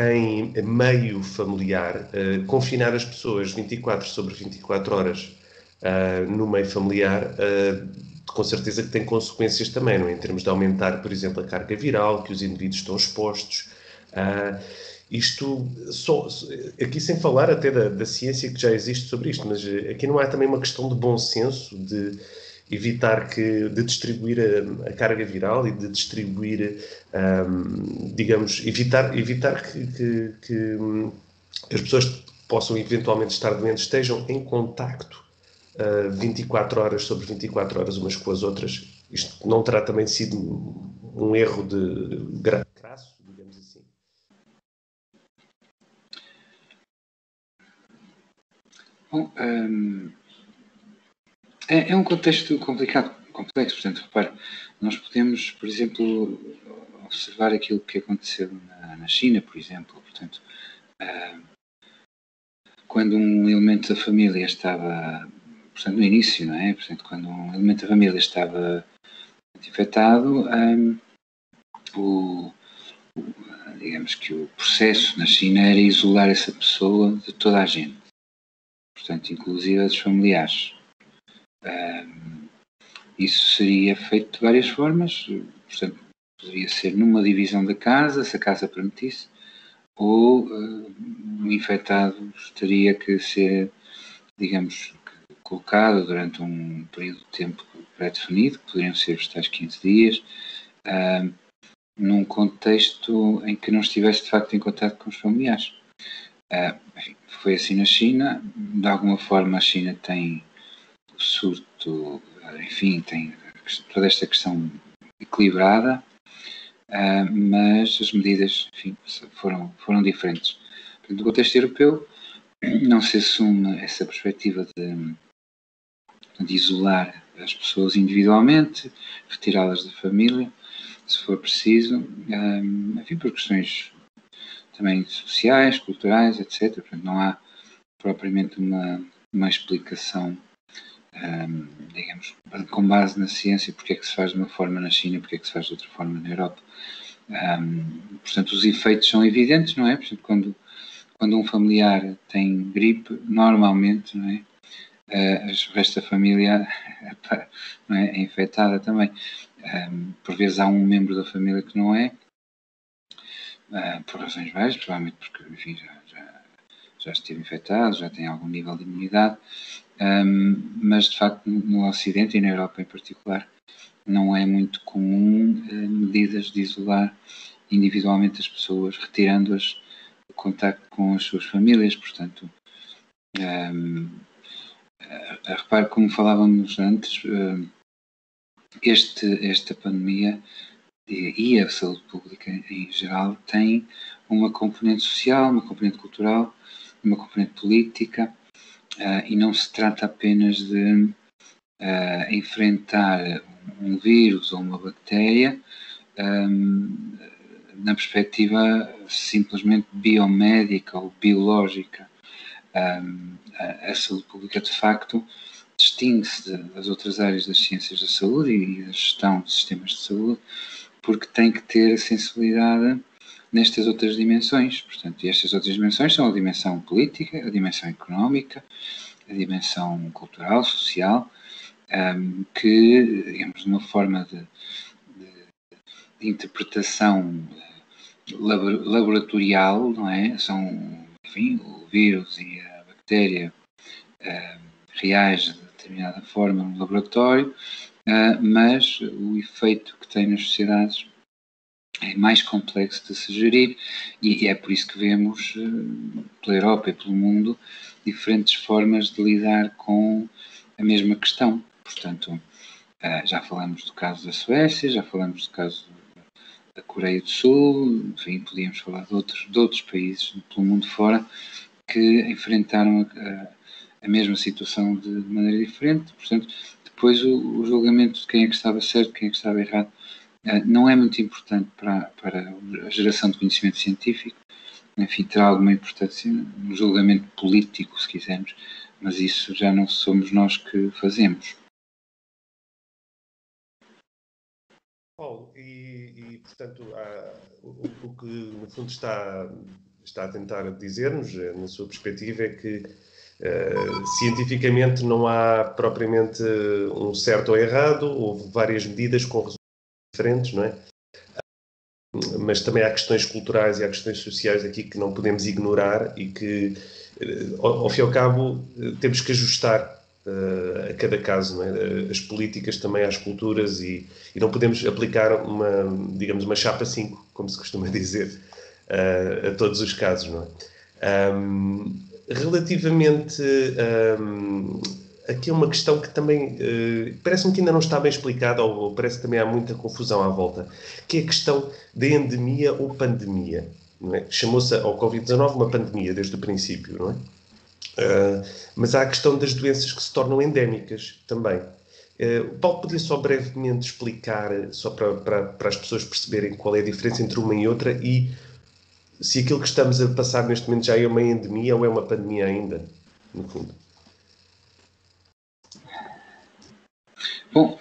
em meio familiar, confinar as pessoas 24 sobre 24 horas no meio familiar, com certeza que tem consequências também, não é? Em termos de aumentar, por exemplo, a carga viral, que os indivíduos estão expostos. Isto, aqui sem falar até da ciência que já existe sobre isto, mas aqui não há também uma questão de bom senso, de evitar de distribuir a carga viral e de distribuir, digamos, evitar que as pessoas que possam eventualmente estar doentes estejam em contacto 24 horas sobre 24 horas umas com as outras. Isto não terá também sido um erro crasso, digamos assim? Bom, é um contexto complexo. Portanto, repare, nós podemos, por exemplo, observar aquilo que aconteceu na China, por exemplo. Portanto, quando um elemento da família estava, portanto, no início, não é? Portanto, quando um elemento da família estava infectado, digamos que o processo na China era isolar essa pessoa de toda a gente, portanto, inclusive dos familiares. Isso seria feito de várias formas, portanto, poderia ser numa divisão da casa, se a casa permitisse, ou o infectado teria que ser, digamos, colocado durante um período de tempo pré-definido, que poderiam ser os tais 15 dias, num contexto em que não estivesse de facto em contato com os familiares. Enfim, foi assim na China. De alguma forma a China tem o surto, enfim, tem toda esta questão equilibrada, mas as medidas, enfim, foram diferentes. No contexto europeu não se assume essa perspectiva de isolar as pessoas individualmente, retirá-las da família, se for preciso, enfim, por questões também sociais, culturais, etc. Portanto, não há propriamente uma explicação, digamos, com base na ciência, porque é que se faz de uma forma na China, porque é que se faz de outra forma na Europa. Portanto, os efeitos são evidentes, não é? Portanto, quando um familiar tem gripe, normalmente, não é? O resto da família não é infectada também. Por vezes há um membro da família que não é, por razões várias, provavelmente porque, enfim, já esteve infectado, já tem algum nível de imunidade, mas de facto no Ocidente e na Europa em particular não é muito comum medidas de isolar individualmente as pessoas, retirando-as do contacto com as suas famílias. Portanto, repare, como falávamos antes, esta pandemia e a saúde pública em geral tem uma componente social, uma componente cultural, uma componente política, e não se trata apenas de enfrentar um vírus ou uma bactéria na perspectiva simplesmente biomédica ou biológica. A saúde pública, de facto, distingue-se das outras áreas das ciências da saúde e da gestão de sistemas de saúde, porque tem que ter a sensibilidade nestas outras dimensões. Portanto, e estas outras dimensões são a dimensão política, a dimensão económica, a dimensão cultural, social, que, digamos, de uma forma de interpretação laboratorial, não é? São, enfim, o vírus e a bactéria reagem de determinada forma no laboratório, mas o efeito que tem nas sociedades é mais complexo de se gerir, e é por isso que vemos pela Europa e pelo mundo diferentes formas de lidar com a mesma questão. Portanto, já falamos do caso da Suécia, já falamos do caso da Coreia do Sul, enfim, podíamos falar de outros países pelo mundo fora que enfrentaram a mesma situação de maneira diferente. Portanto, depois o julgamento de quem é que estava certo, quem é que estava errado, não é muito importante para a geração de conhecimento científico. Enfim, terá alguma importância no julgamento político, se quisermos, mas isso já não somos nós que fazemos. Paulo, portanto, o que no fundo está a tentar dizer-nos, na sua perspectiva, é que cientificamente não há propriamente um certo ou errado, houve várias medidas com resultados diferentes, não é? Mas também há questões culturais e há questões sociais aqui que não podemos ignorar e que, ao fim e ao cabo, temos que ajustar a cada caso, não é? As políticas também às culturas e não podemos aplicar digamos, uma chapa 5, como se costuma dizer, a todos os casos, não é? Relativamente aqui é uma questão que também parece-me que ainda não está bem explicada, ou parece que também há muita confusão à volta, que é a questão da endemia ou pandemia. Não é? Chamou-se ao Covid-19 uma pandemia desde o princípio, não é? Mas há a questão das doenças que se tornam endémicas também. O Paulo podia só brevemente explicar, só para as pessoas perceberem qual é a diferença entre uma e outra e se aquilo que estamos a passar neste momento já é uma endemia ou é uma pandemia ainda, no fundo. Bom,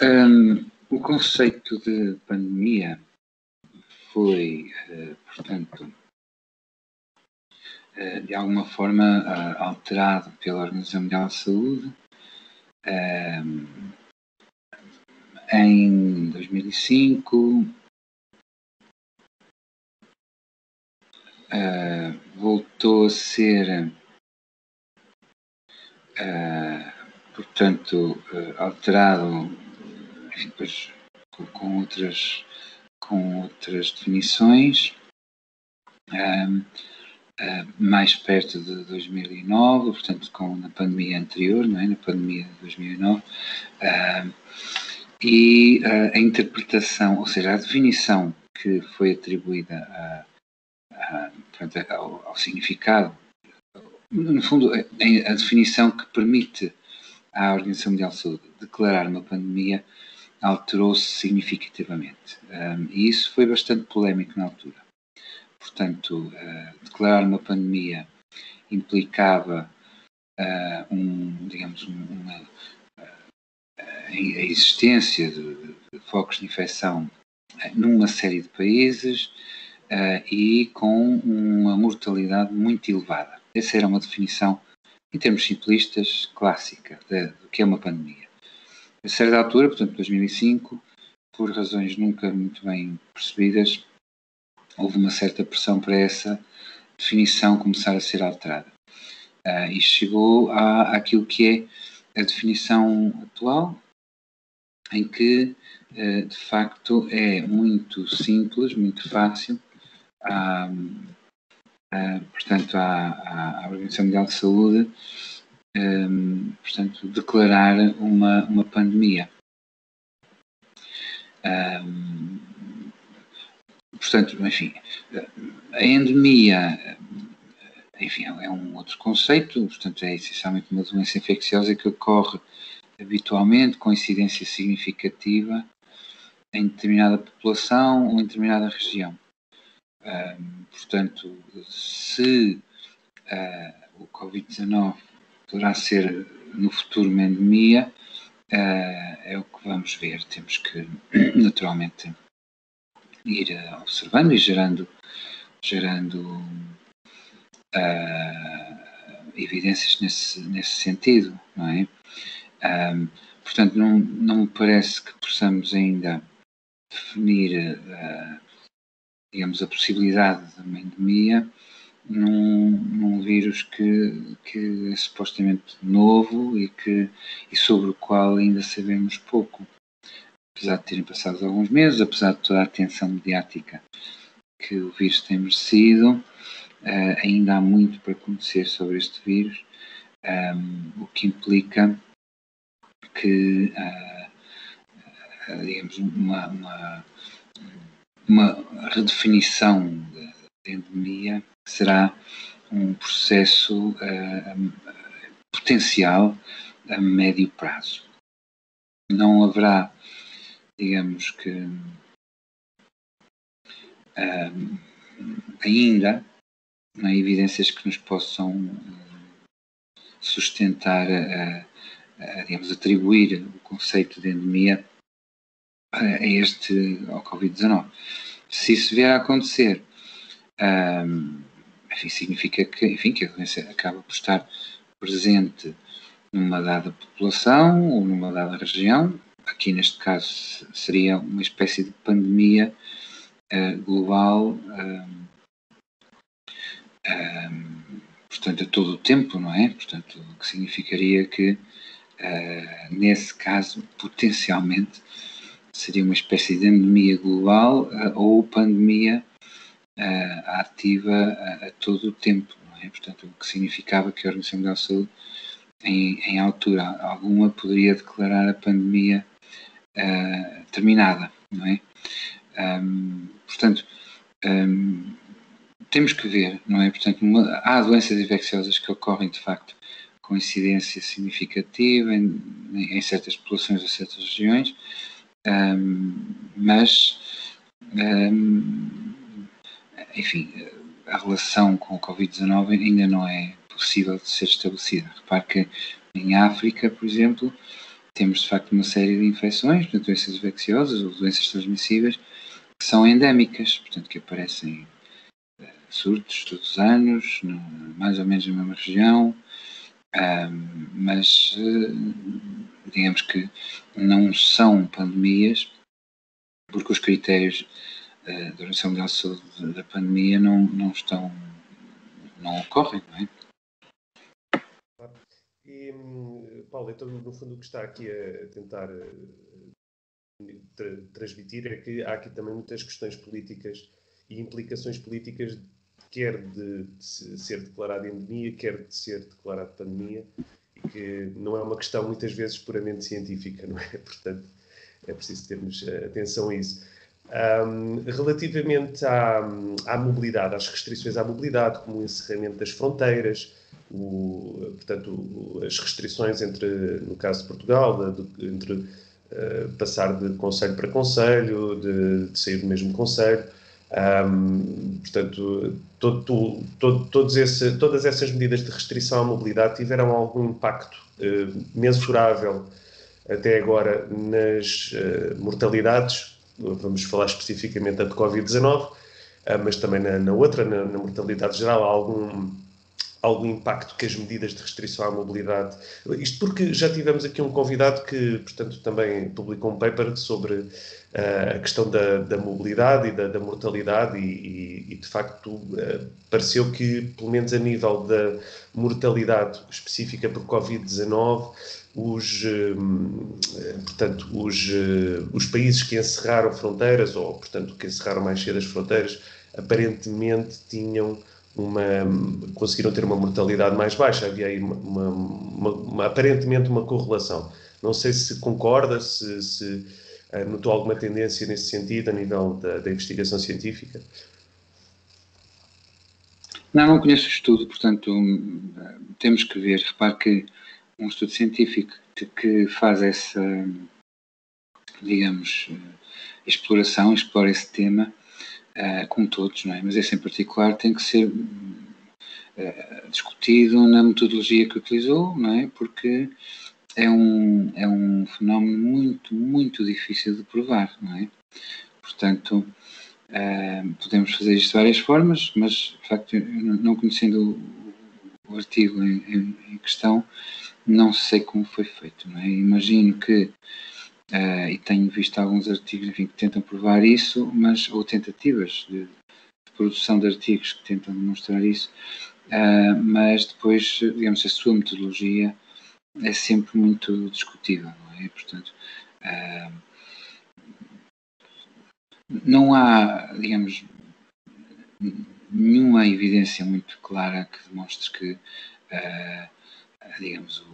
o conceito de pandemia foi, portanto, de alguma forma alterado pela Organização Mundial de Saúde em 2005. Voltou a ser, portanto, alterado, enfim, depois, com outras definições, mais perto de 2009, portanto, na pandemia anterior, não é? Na pandemia de 2009, e a interpretação, ou seja, a definição que foi atribuída portanto, ao significado, no fundo, a definição que permite à Organização Mundial de Saúde declarar uma pandemia alterou-se significativamente. E isso foi bastante polémico na altura. Portanto, declarar uma pandemia implicava a existência de focos de infecção numa série de países e com uma mortalidade muito elevada. Essa era uma definição, em termos simplistas, clássica do que é uma pandemia. A certa altura, portanto, 2005, por razões nunca muito bem percebidas, houve uma certa pressão para essa definição começar a ser alterada. E chegou àquilo que é a definição atual, em que, de facto, é muito simples, muito fácil, portanto, à Organização Mundial de Saúde, portanto, declarar uma pandemia. Portanto, enfim, a endemia, enfim, é um outro conceito, portanto, é essencialmente uma doença infecciosa que ocorre habitualmente, com incidência significativa, em determinada população ou em determinada região. Portanto, se o Covid-19 poderá ser no futuro uma endemia, é o que vamos ver. Temos que, naturalmente, ir observando e gerando evidências nesse sentido, não é? Portanto, não me parece que possamos ainda definir, digamos, a possibilidade de uma endemia num vírus que é supostamente novo e sobre o qual ainda sabemos pouco. Apesar de terem passado alguns meses, apesar de toda a atenção mediática que o vírus tem merecido, ainda há muito para conhecer sobre este vírus, o que implica que, digamos, uma redefinição de endemia será um processo potencial a médio prazo. Não haverá, digamos que, ainda evidências que nos possam sustentar, digamos, atribuir o conceito de endemia ao Covid-19. Se isso vier a acontecer, enfim, significa que a doença acaba por estar presente numa dada população ou numa dada região. Aqui, neste caso, seria uma espécie de pandemia global, portanto, a todo o tempo, não é? Portanto, o que significaria que, nesse caso, potencialmente, seria uma espécie de endemia global ou pandemia ativa a todo o tempo, não é? Portanto, o que significava que a Organização Mundial de Saúde, em altura alguma, poderia declarar a pandemia terminada, não é? Portanto, temos que ver, não é? Portanto, há doenças infecciosas que ocorrem, de facto, com incidência significativa em certas populações ou certas regiões, mas, enfim, a relação com o Covid-19 ainda não é possível de ser estabelecida. Repare que em África, por exemplo, temos de facto uma série de infecções, doenças infecciosas ou doenças transmissíveis, que são endémicas, portanto que aparecem surtos todos os anos, mais ou menos na mesma região, mas digamos que não são pandemias, porque os critérios da Organização Mundial de Saúde da pandemia não ocorrem, não é? E, Paulo, então, no fundo, o que está aqui a tentar transmitir é que há aqui também muitas questões políticas e implicações políticas, quer de ser declarada endemia, quer de ser declarada pandemia, e que não é uma questão muitas vezes puramente científica, não é? Portanto, é preciso termos atenção a isso. Relativamente à mobilidade, às restrições à mobilidade, como o encerramento das fronteiras, portanto, as restrições no caso de Portugal, entre passar de concelho para concelho, de sair do mesmo concelho. Portanto, todas essas medidas de restrição à mobilidade tiveram algum impacto mensurável até agora nas mortalidades. Vamos falar especificamente da de Covid-19, mas também na mortalidade geral, há algum impacto que as medidas de restrição à mobilidade... Isto porque já tivemos aqui um convidado que, portanto, também publicou um paper sobre a questão da mobilidade e da mortalidade e de facto, pareceu que, pelo menos a nível da mortalidade específica por Covid-19, os países que encerraram fronteiras, ou, portanto, que encerraram mais cedo as fronteiras, aparentemente conseguiram ter uma mortalidade mais baixa. Havia aí aparentemente uma correlação. Não sei se concorda, se notou alguma tendência nesse sentido a nível da investigação científica. Não conheço o estudo, portanto temos que ver. Repare que um estudo científico que faz essa, digamos, explora esse tema, como todos, não é? Mas esse em particular tem que ser discutido na metodologia que utilizou, não é? Porque é um fenómeno muito, muito difícil de provar, não é? Portanto, podemos fazer isto de várias formas, mas, de facto, não conhecendo o artigo em questão, não sei como foi feito, não é? Imagino que, e tenho visto alguns artigos, enfim, que tentam provar isso, ou tentativas de produção de artigos que tentam demonstrar isso, mas depois, digamos, a sua metodologia é sempre muito discutível, não é? Portanto, não há, digamos, nenhuma evidência muito clara que demonstre que, digamos,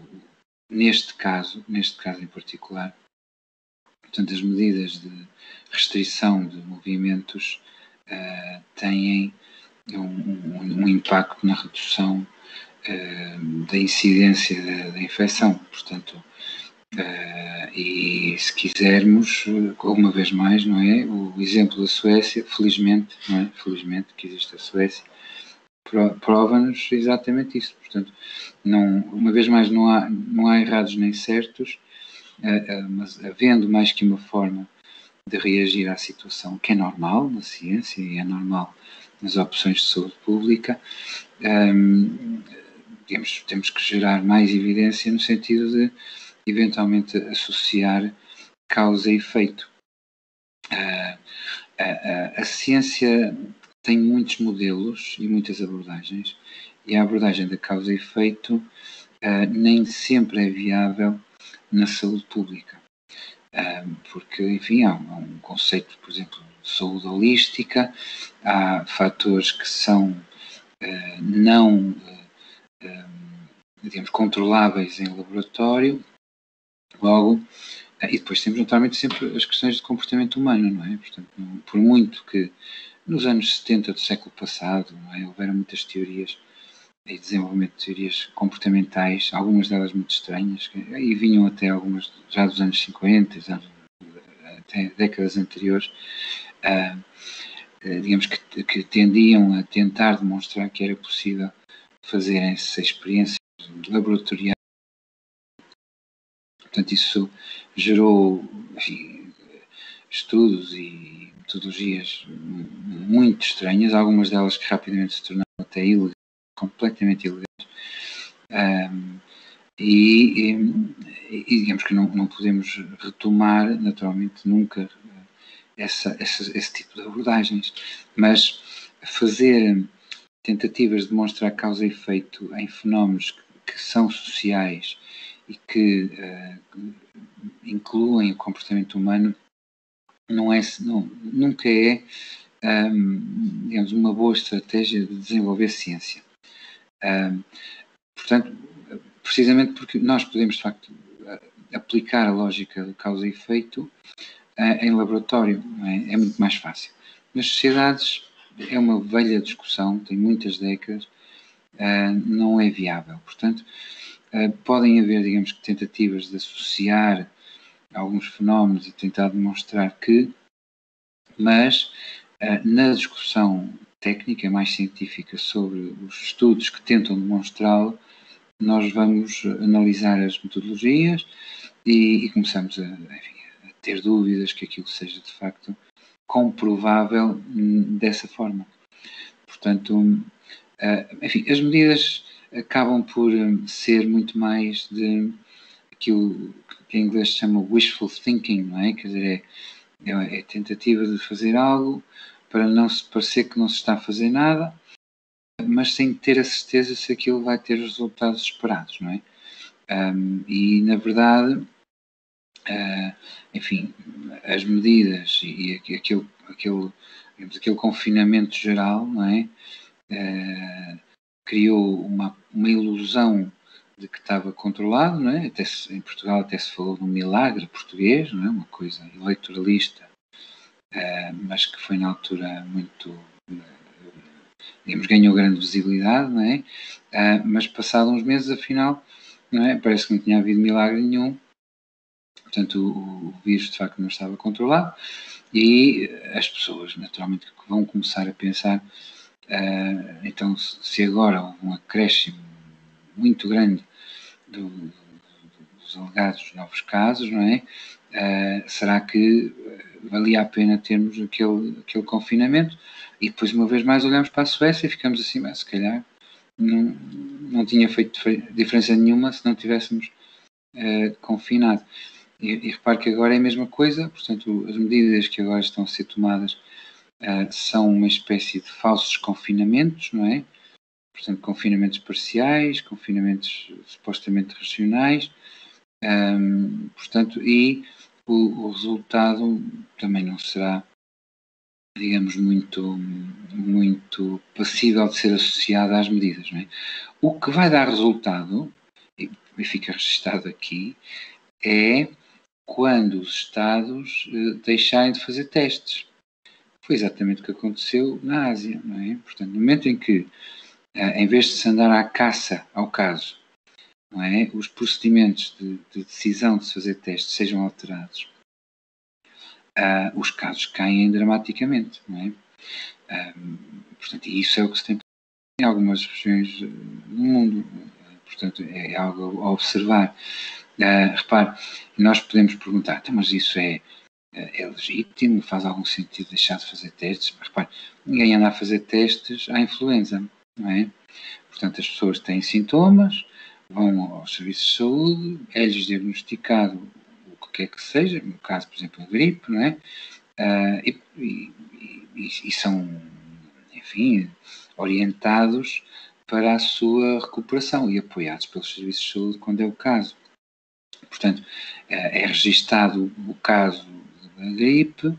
neste caso em particular, portanto, as medidas de restrição de movimentos têm um impacto na redução da incidência da infecção. Portanto, e se quisermos, uma vez mais, não é? O exemplo da Suécia, felizmente, não é? Felizmente que existe a Suécia, prova-nos exatamente isso. Portanto, uma vez mais, não há errados nem certos, mas havendo mais que uma forma de reagir à situação, que é normal na ciência e é normal nas opções de saúde pública, digamos, temos que gerar mais evidência no sentido de eventualmente associar causa e efeito. A ciência tem muitos modelos e muitas abordagens, e a abordagem da causa e efeito nem sempre é viável na saúde pública. Porque, enfim, há um conceito, por exemplo, de saúde holística, há fatores que são não, digamos, controláveis em laboratório, logo, e depois temos naturalmente sempre as questões de comportamento humano, não é? Portanto, por muito que nos anos 70 do século passado, não é, houveram muitas teorias e desenvolvimento de teorias comportamentais, algumas delas muito estranhas, e vinham até algumas já dos anos 50, até décadas anteriores, digamos que tendiam a tentar demonstrar que era possível fazerem-se experiências laboratoriais. Portanto, isso gerou, enfim, estudos e metodologias muito estranhas, algumas delas que rapidamente se tornaram até ilegais, completamente ilegais. E digamos que não podemos retomar, naturalmente, nunca esse tipo de abordagens, mas fazer tentativas de demonstrar causa e efeito em fenómenos que são sociais e que incluem o comportamento humano nunca é, digamos, uma boa estratégia de desenvolver ciência. Portanto, precisamente porque nós podemos, de facto, aplicar a lógica de causa e efeito em laboratório, é muito mais fácil. Nas sociedades é uma velha discussão, tem muitas décadas, não é viável. Portanto, podem haver, digamos, tentativas de associar alguns fenómenos e tentar demonstrar que, mas na discussão técnica mais científica sobre os estudos que tentam demonstrá-lo, nós vamos analisar as metodologias e começamos a ter dúvidas que aquilo seja de facto comprovável dessa forma. Portanto, enfim, as medidas acabam por ser muito mais de aquilo que em inglês se chama wishful thinking, não é? Quer dizer, é tentativa de fazer algo para não se parecer que não se está a fazer nada, mas sem ter a certeza se aquilo vai ter os resultados esperados, não é? E, na verdade, enfim, as medidas e aquele confinamento geral, não é? Criou uma ilusão de que estava controlado, não é? Em Portugal até se falou de um milagre português, não é? Uma coisa eleitoralista, mas que foi na altura muito, digamos, ganhou grande visibilidade, não é? Mas passados uns meses, afinal, não é? Parece que não tinha havido milagre nenhum. Portanto, o vírus de facto não estava controlado e as pessoas, naturalmente, que vão começar a pensar, então, se agora houve um acréscimo muito grande dos alegados novos casos, não é? Será que valia a pena termos aquele confinamento? E depois, uma vez mais, olhamos para a Suécia e ficamos assim, mas se calhar não tinha feito diferença nenhuma se não tivéssemos confinado. E repare que agora é a mesma coisa, portanto, as medidas que agora estão a ser tomadas são uma espécie de falsos confinamentos, não é? Portanto, confinamentos parciais, confinamentos supostamente regionais, portanto, e o resultado também não será, digamos, muito passível de ser associado às medidas, não é? O que vai dar resultado, e fica registado aqui, é quando os Estados deixarem de fazer testes. Foi exatamente o que aconteceu na Ásia, não é? Portanto, no momento em que, em vez de se andar à caça ao caso, não é? Os procedimentos de decisão de se fazer testes sejam alterados, os casos caem dramaticamente, não é? Portanto, isso é o que se tem em algumas regiões do mundo. Portanto, é algo a observar. Repare, nós podemos perguntar, mas isso é legítimo? Faz algum sentido deixar de fazer testes? Mas, repare, ninguém anda a fazer testes à influenza, não é? Portanto, as pessoas têm sintomas, vão aos serviços de saúde, é-lhes diagnosticado o que quer que seja, no caso, por exemplo, a gripe, não é? E são, enfim, orientados para a sua recuperação e apoiados pelos serviços de saúde quando é o caso. Portanto, é registado o caso da gripe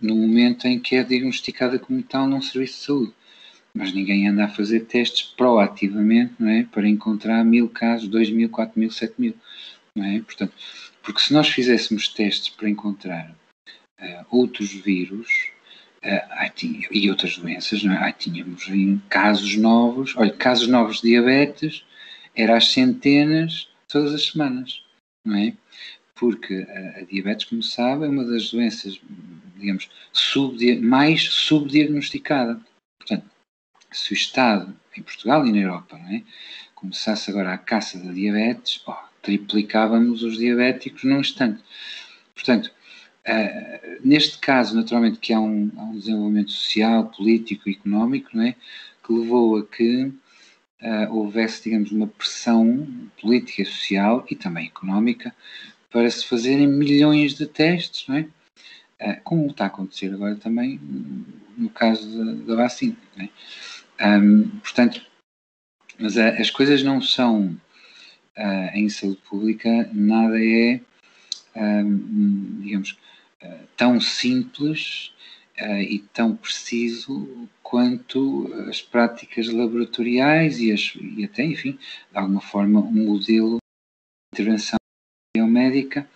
no momento em que é diagnosticada como tal num serviço de saúde. Mas ninguém anda a fazer testes proativamente, não é? Para encontrar 1000 casos, 2000, 4000, 7000, não é? Portanto, porque se nós fizéssemos testes para encontrar outros vírus, E outras doenças, não é? Tínhamos casos novos, olha, casos novos de diabetes, era às centenas todas as semanas, não é? Porque a diabetes, como sabe, é uma das doenças, digamos, mais subdiagnosticada. Portanto, se o Estado, em Portugal e na Europa, não é, começasse agora a caça da diabetes, triplicávamos os diabéticos num instante. Portanto, neste caso, naturalmente, que há um desenvolvimento social, político e económico, não é, que levou a que houvesse, digamos, uma pressão política, social e também económica para se fazerem milhões de testes, não é? Como está a acontecer agora também no caso da vacina, não é? Portanto, mas as coisas não são, em saúde pública, nada é, digamos, tão simples e tão preciso quanto as práticas laboratoriais e até, enfim, de alguma forma, um modelo de intervenção biomédica,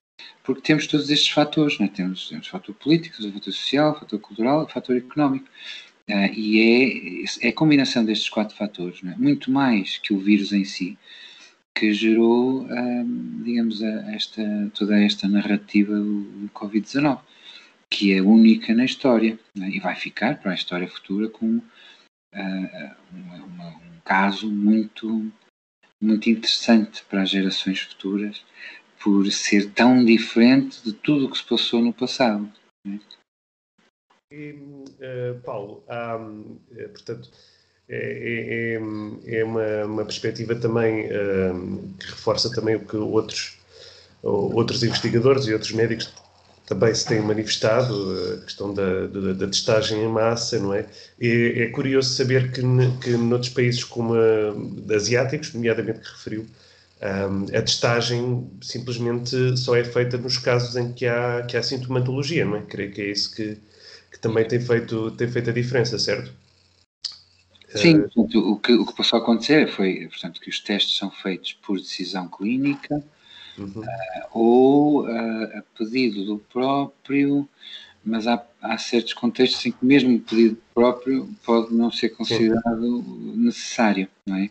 porque temos todos estes fatores, não é? Temos o fator político, o fator social, o fator cultural, o fator económico. E é a combinação destes 4 fatores, não é? Muito mais que o vírus em si, que gerou, digamos, toda esta narrativa do Covid-19, que é única na história, não é? E vai ficar para a história futura como um caso muito, muito interessante para as gerações futuras, por ser tão diferente de tudo o que se passou no passado. Não é? E, Paulo, portanto, é uma perspectiva também que reforça também o que outros investigadores e outros médicos também se têm manifestado, a questão da testagem em massa, não é? É curioso saber que noutros países como asiáticos, nomeadamente que referiu, a testagem simplesmente só é feita nos casos em que há sintomatologia, não é? Creio que é isso que também tem feito a diferença, certo? Sim, portanto, o que passou a acontecer foi, portanto, que os testes são feitos por decisão clínica ou a pedido do próprio, mas há certos contextos em que mesmo o pedido próprio pode não ser considerado necessário, não é?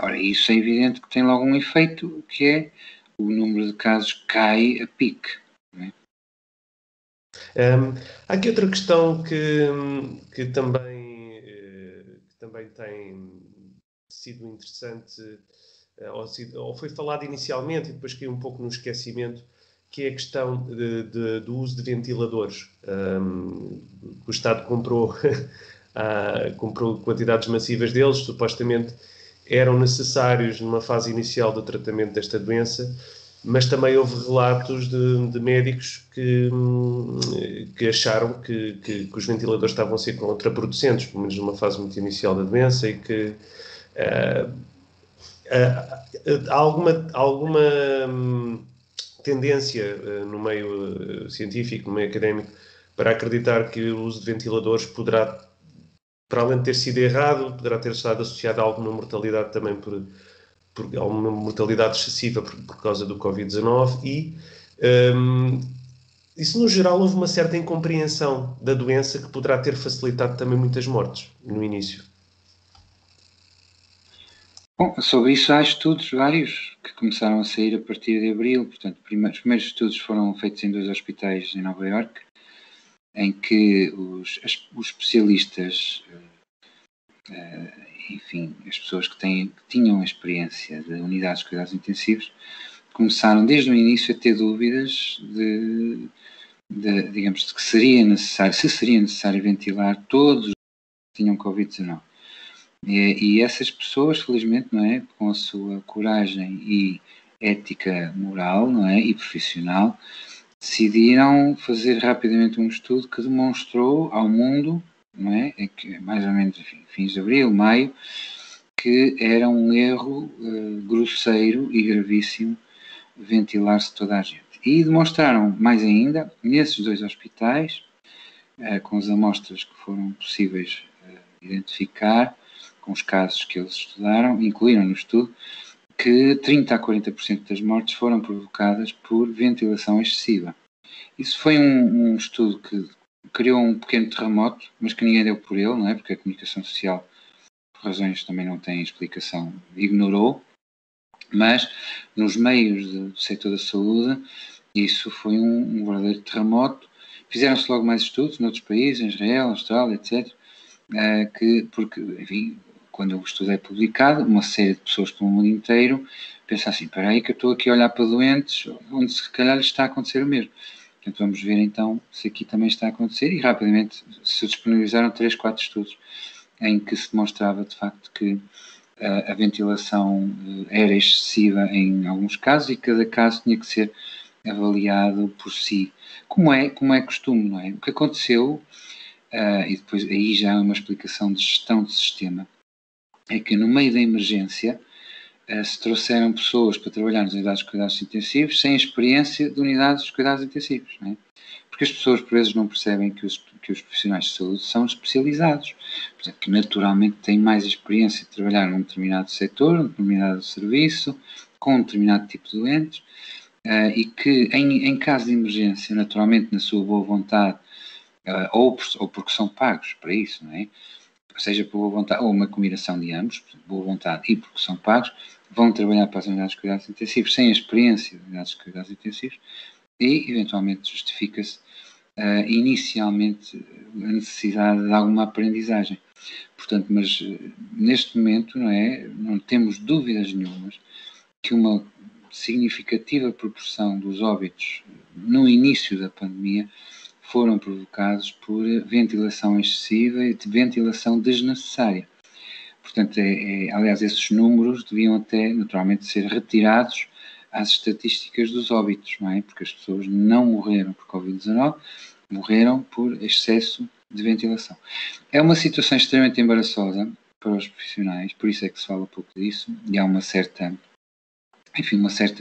Ora, isso é evidente que tem logo um efeito, que é o número de casos cai a pique, não é? Há aqui outra questão que também tem sido interessante, ou foi falado inicialmente e depois caiu um pouco no esquecimento, que é a questão do uso de ventiladores. O Estado comprou quantidades massivas deles, supostamente eram necessários numa fase inicial do tratamento desta doença, mas também houve relatos de médicos que acharam que os ventiladores estavam a ser contraproducentes, pelo menos numa fase muito inicial da doença, e que há alguma tendência no meio científico, no meio académico, para acreditar que o uso de ventiladores poderá, para além de ter sido errado, poderá ter estado associado a alguma mortalidade também por alguma mortalidade excessiva por causa do Covid-19 e isso no geral houve uma certa incompreensão da doença que poderá ter facilitado também muitas mortes no início. Bom, sobre isso há estudos vários que começaram a sair a partir de abril. Portanto, os primeiros estudos foram feitos em 2 hospitais em Nova Iorque, em que os especialistas, enfim, as pessoas que tinham experiência de unidades de cuidados intensivos, começaram desde o início a ter dúvidas digamos, de que se seria necessário ventilar todos os que tinham Covid-19. E essas pessoas, felizmente, não é, com a sua coragem e ética moral, não é, e profissional, decidiram fazer rapidamente um estudo que demonstrou ao mundo, não é, que mais ou menos, enfim, fins de abril, maio, que era um erro grosseiro e gravíssimo ventilar-se toda a gente. E demonstraram mais ainda, nesses 2 hospitais, com as amostras que foram possíveis identificar, com os casos que eles estudaram, incluíram no estudo, que 30 a 40% das mortes foram provocadas por ventilação excessiva. Isso foi um estudo que criou um pequeno terremoto, mas que ninguém deu por ele, não é? Porque a comunicação social, por razões também não tem explicação, ignorou, mas nos meios do setor da saúde isso foi um verdadeiro terremoto. Fizeram-se logo mais estudos noutros países, em Israel, Austrália, etc., porque, enfim, quando o estudo é publicado, uma série de pessoas pelo mundo inteiro pensam assim, espera aí que eu estou aqui a olhar para doentes onde se calhar lhes está a acontecer o mesmo. Portanto, vamos ver então se aqui também está a acontecer, e rapidamente se disponibilizaram 3, 4 estudos em que se demonstrava de facto que a ventilação era excessiva em alguns casos e cada caso tinha que ser avaliado por si, como é costume, não é? O que aconteceu, e depois aí já é uma explicação de gestão de sistema, é que no meio da emergência se trouxeram pessoas para trabalhar nas unidades de cuidados intensivos sem experiência de unidades de cuidados intensivos, não é? Porque as pessoas por vezes não percebem que os profissionais de saúde são especializados, portanto, que naturalmente têm mais experiência de trabalhar num determinado setor, num determinado serviço, com um determinado tipo de doentes, e que em caso de emergência, naturalmente na sua boa vontade, ou porque são pagos para isso, não é? Seja por boa vontade, ou uma combinação de ambos, boa vontade e porque são pagos, vão trabalhar para as unidades de cuidados intensivos sem a experiência de unidades de cuidados intensivos e, eventualmente, justifica-se inicialmente a necessidade de alguma aprendizagem. Portanto, mas neste momento não temos dúvidas nenhumas que uma significativa proporção dos óbitos no início da pandemia foram provocados por ventilação excessiva e de ventilação desnecessária. Portanto, aliás, esses números deviam até, naturalmente, ser retirados às estatísticas dos óbitos, não é? Porque as pessoas não morreram por Covid-19, morreram por excesso de ventilação. É uma situação extremamente embaraçosa para os profissionais, por isso é que se fala pouco disso, e há uma certa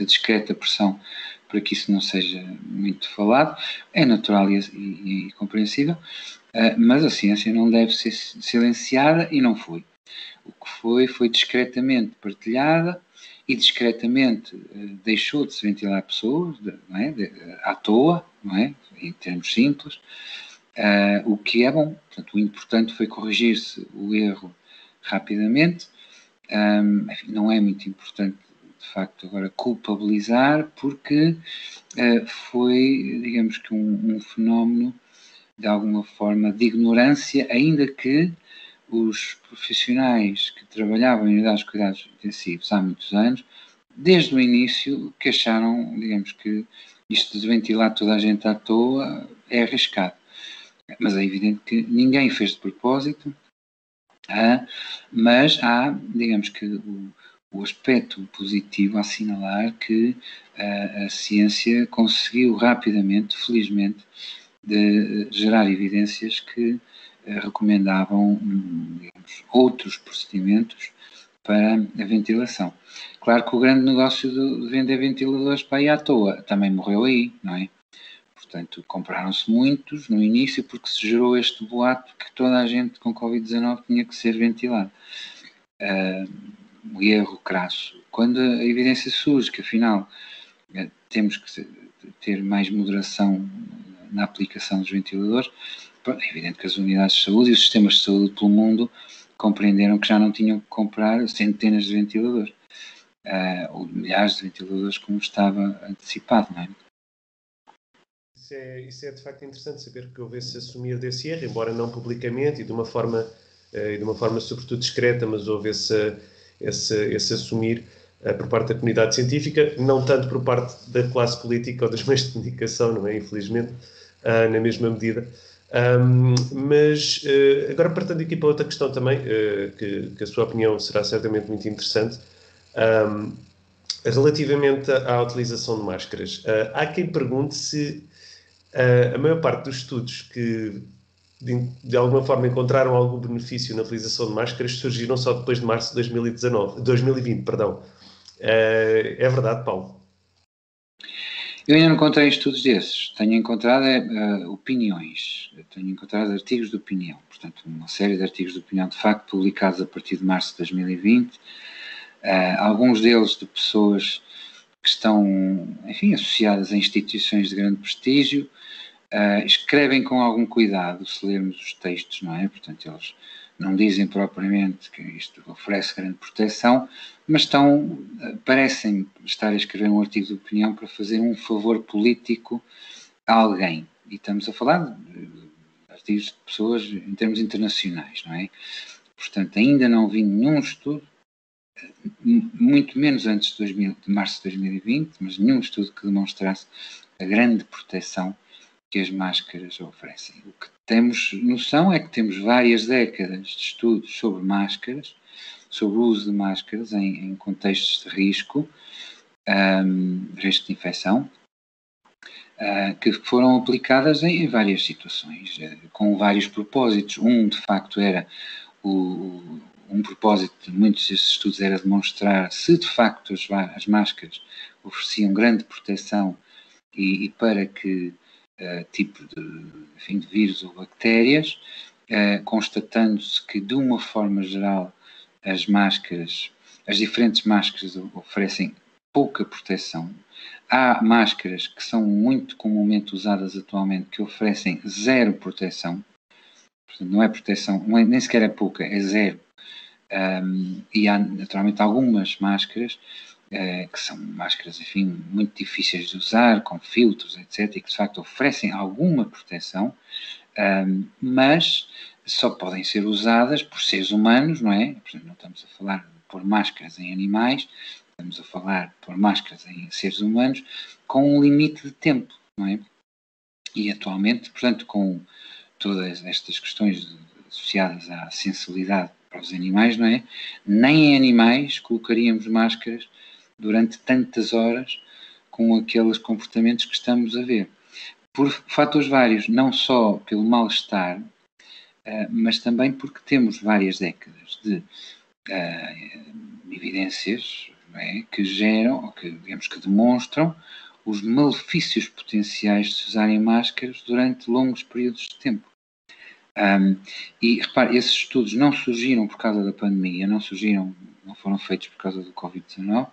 discreta pressão para que isso não seja muito falado. É natural e compreensível, mas a ciência não deve ser silenciada e não foi. O que foi discretamente partilhada e discretamente deixou de se ventilar pessoas, não é? À toa, não é? Em termos simples, o que é bom. Portanto, o importante foi corrigir-se o erro rapidamente. Enfim, não é muito importante, de facto, agora culpabilizar, porque foi, digamos que, um fenómeno, de alguma forma, de ignorância, ainda que os profissionais que trabalhavam em unidades de cuidados intensivos há muitos anos, desde o início, que acharam, digamos que, isto de ventilar toda a gente à toa é arriscado. Mas é evidente que ninguém fez de propósito, mas há, digamos que, o aspecto positivo a assinalar que a ciência conseguiu rapidamente, felizmente, de gerar evidências que recomendavam, digamos, outros procedimentos para a ventilação. Claro que o grande negócio de vender ventiladores para aí à toa também morreu aí, não é? Portanto, compraram-se muitos no início porque se gerou este boato que toda a gente com Covid-19 tinha que ser ventilado. O erro crasso. Quando a evidência surge que, afinal, temos que ter mais moderação na aplicação dos ventiladores, é evidente que as unidades de saúde e os sistemas de saúde pelo mundo compreenderam que já não tinham que comprar centenas de ventiladores, ou milhares de ventiladores como estava antecipado, não é? Isso é de facto interessante saber que houve esse assumir desse erro, embora não publicamente e de uma forma sobretudo discreta, mas houve esse assumir por parte da comunidade científica, não tanto por parte da classe política ou dos meios de comunicação, não é? Infelizmente, na mesma medida. Mas agora partando aqui para outra questão também, que a sua opinião será certamente muito interessante, relativamente à utilização de máscaras. Há quem pergunte se a maior parte dos estudos que de alguma forma encontraram algum benefício na utilização de máscaras surgiram só depois de março de 2020, perdão. É verdade, Paulo? Eu ainda não encontrei estudos desses. Tenho encontrado opiniões. Tenho encontrado artigos de opinião. Portanto, uma série de artigos de opinião, de facto, publicados a partir de março de 2020. Alguns deles de pessoas que estão, enfim, associadas a instituições de grande prestígio, escrevem com algum cuidado, se lermos os textos, não é? Portanto, eles não dizem propriamente que isto oferece grande proteção, mas parecem estar a escrever um artigo de opinião para fazer um favor político a alguém. E estamos a falar de artigos de pessoas em termos internacionais, não é? Portanto, ainda não vi nenhum estudo, muito menos antes de março de 2020, mas nenhum estudo que demonstrasse a grande proteção que as máscaras oferecem. O que temos noção é que temos várias décadas de estudos sobre máscaras, sobre o uso de máscaras em contextos de risco de infecção, que foram aplicadas em várias situações, com vários propósitos. De facto, era um propósito de muitos desses estudos era demonstrar se de facto as máscaras ofereciam grande proteção e para que tipo de vírus ou bactérias, constatando-se que de uma forma geral as diferentes máscaras oferecem pouca proteção. Há máscaras que são muito comumente usadas atualmente que oferecem zero proteção. Portanto, não é proteção, nem sequer é pouca, é zero. E há naturalmente algumas máscaras que são máscaras, enfim, muito difíceis de usar, com filtros, etc., e que de facto oferecem alguma proteção, mas só podem ser usadas por seres humanos, não é? Portanto, não estamos a falar de pôr máscaras em animais, estamos a falar de pôr máscaras em seres humanos com um limite de tempo, não é? E atualmente, portanto, com todas estas questões associadas à sensibilidade para os animais, não é? Nem em animais colocaríamos máscaras durante tantas horas com aqueles comportamentos que estamos a ver. Por fatores vários, não só pelo mal-estar, mas também porque temos várias décadas de evidências, não é? Que geram, ou que, digamos, que demonstram os malefícios potenciais de se usarem máscaras durante longos períodos de tempo. E repare, esses estudos não surgiram por causa da pandemia, não foram feitos por causa do Covid-19,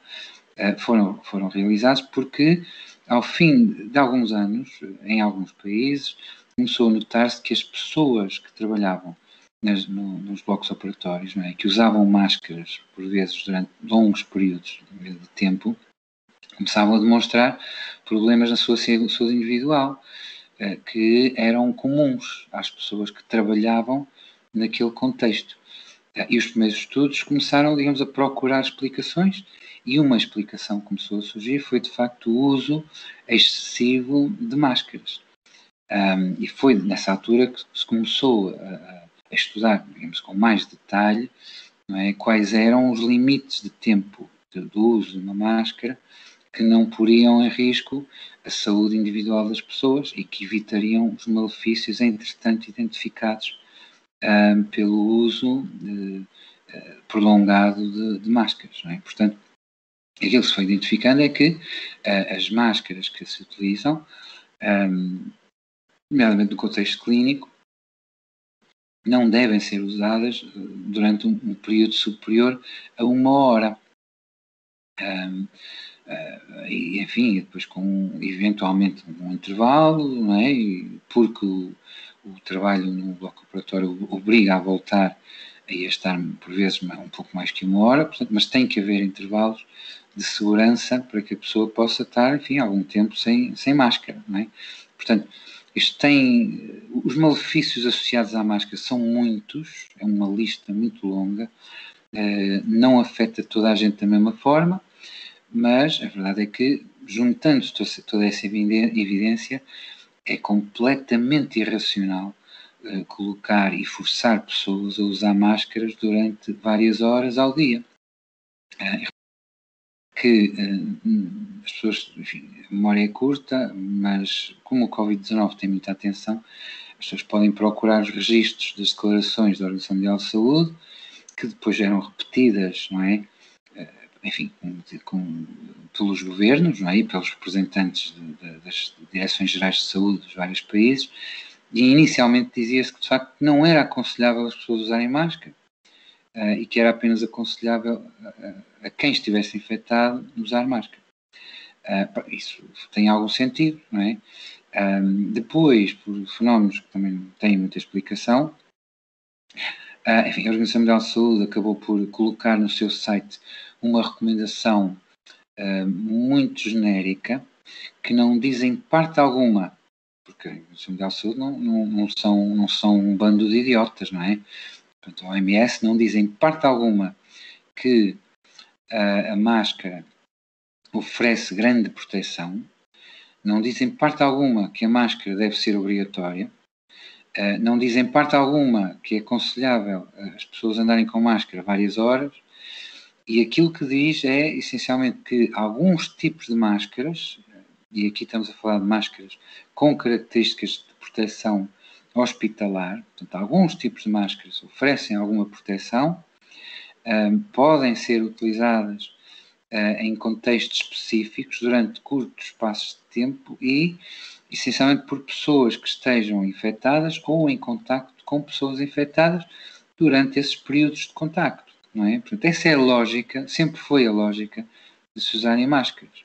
foram realizados porque, ao fim de alguns anos, em alguns países, começou a notar-se que as pessoas que trabalhavam nos blocos operatórios, não é, que usavam máscaras, por vezes, durante longos períodos de tempo, começavam a demonstrar problemas na sua saúde individual, que eram comuns às pessoas que trabalhavam naquele contexto. E os primeiros estudos começaram, digamos, a procurar explicações, e uma explicação que começou a surgir foi, de facto, o uso excessivo de máscaras. E foi nessa altura que se começou a estudar, digamos, com mais detalhe, não é, quais eram os limites de tempo do uso de uma máscara que não poriam em risco a saúde individual das pessoas e que evitariam os malefícios, entretanto, identificados pelo uso prolongado de máscaras. Não é? Portanto, aquilo que se foi identificando é que as máscaras que se utilizam, nomeadamente no contexto clínico, não devem ser usadas durante um período superior a 1 hora. E, enfim, depois com eventualmente um intervalo, não é? Porque o trabalho no bloco operatório obriga a voltar a estar, por vezes, um pouco mais que 1 hora, portanto, mas tem que haver intervalos de segurança para que a pessoa possa estar, enfim, algum tempo sem máscara, não é? Portanto, os malefícios associados à máscara são muitos, é uma lista muito longa, não afeta toda a gente da mesma forma, mas a verdade é que, juntando toda essa evidência, é completamente irracional colocar e forçar pessoas a usar máscaras durante várias horas ao dia. As pessoas, enfim, a memória é curta, mas como o Covid-19 tem muita atenção, as pessoas podem procurar os registros das declarações da Organização Mundial de Saúde, que depois eram repetidas, não é? Enfim, pelos governos, não é? E pelos representantes das direções gerais de saúde dos vários países, e inicialmente dizia-se que de facto não era aconselhável as pessoas usarem máscara e que era apenas aconselhável a quem estivesse infectado usar máscara. Isso tem algum sentido, não é? Depois, por fenómenos que também não têm muita explicação, enfim, a Organização Mundial de Saúde acabou por colocar no seu site uma recomendação muito genérica, que não dizem parte alguma, porque a Organização Mundial de Saúde não são um bando de idiotas, não é? Portanto, a OMS não dizem parte alguma que a máscara oferece grande proteção, não dizem parte alguma que a máscara deve ser obrigatória, não dizem parte alguma que é aconselhável as pessoas andarem com máscara várias horas, e aquilo que diz é, essencialmente, que alguns tipos de máscaras, e aqui estamos a falar de máscaras com características de proteção hospitalar, portanto, alguns tipos de máscaras oferecem alguma proteção, podem ser utilizadas em contextos específicos durante curtos espaços de tempo e, essencialmente, por pessoas que estejam infectadas ou em contacto com pessoas infectadas durante esses períodos de contacto, não é? Portanto, essa é a lógica, sempre foi a lógica de se usarem máscaras.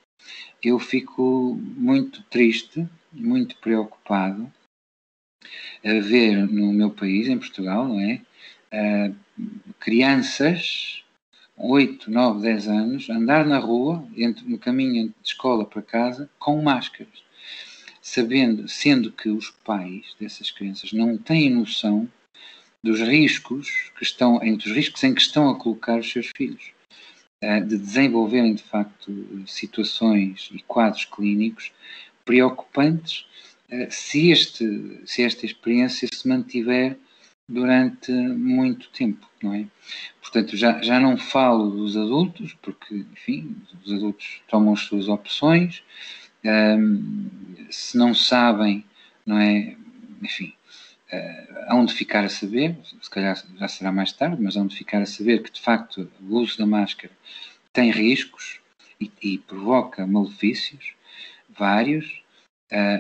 Eu fico muito triste, muito preocupado a ver no meu país, em Portugal, não é? Crianças, 8, 9, 10 anos, andar na rua, no caminho de escola para casa, com máscaras. Sendo que os pais dessas crianças não têm noção dos riscos entre os riscos em que estão a colocar os seus filhos, de desenvolverem de facto situações e quadros clínicos preocupantes se esta experiência se mantiver durante muito tempo, não é? Portanto, já não falo dos adultos, porque, enfim, os adultos tomam as suas opções, se não sabem, não é? Enfim, hão de ficar a saber, se calhar já será mais tarde, mas hão de ficar a saber que, de facto, o uso da máscara tem riscos e provoca malefícios, vários,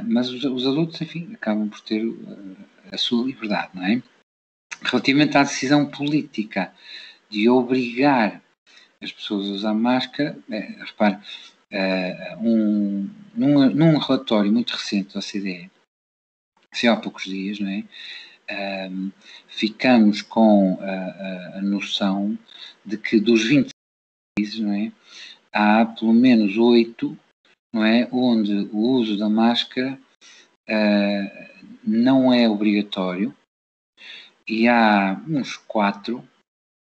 mas os adultos, enfim, acabam por ter a sua liberdade, não é? Relativamente à decisão política de obrigar as pessoas a usar máscara, repare, num relatório muito recente da OCDE, há poucos dias, não é? Ficamos com a noção de que dos 20 países, não é? Há pelo menos 8, não é? Onde o uso da máscara não é obrigatório, e há uns 4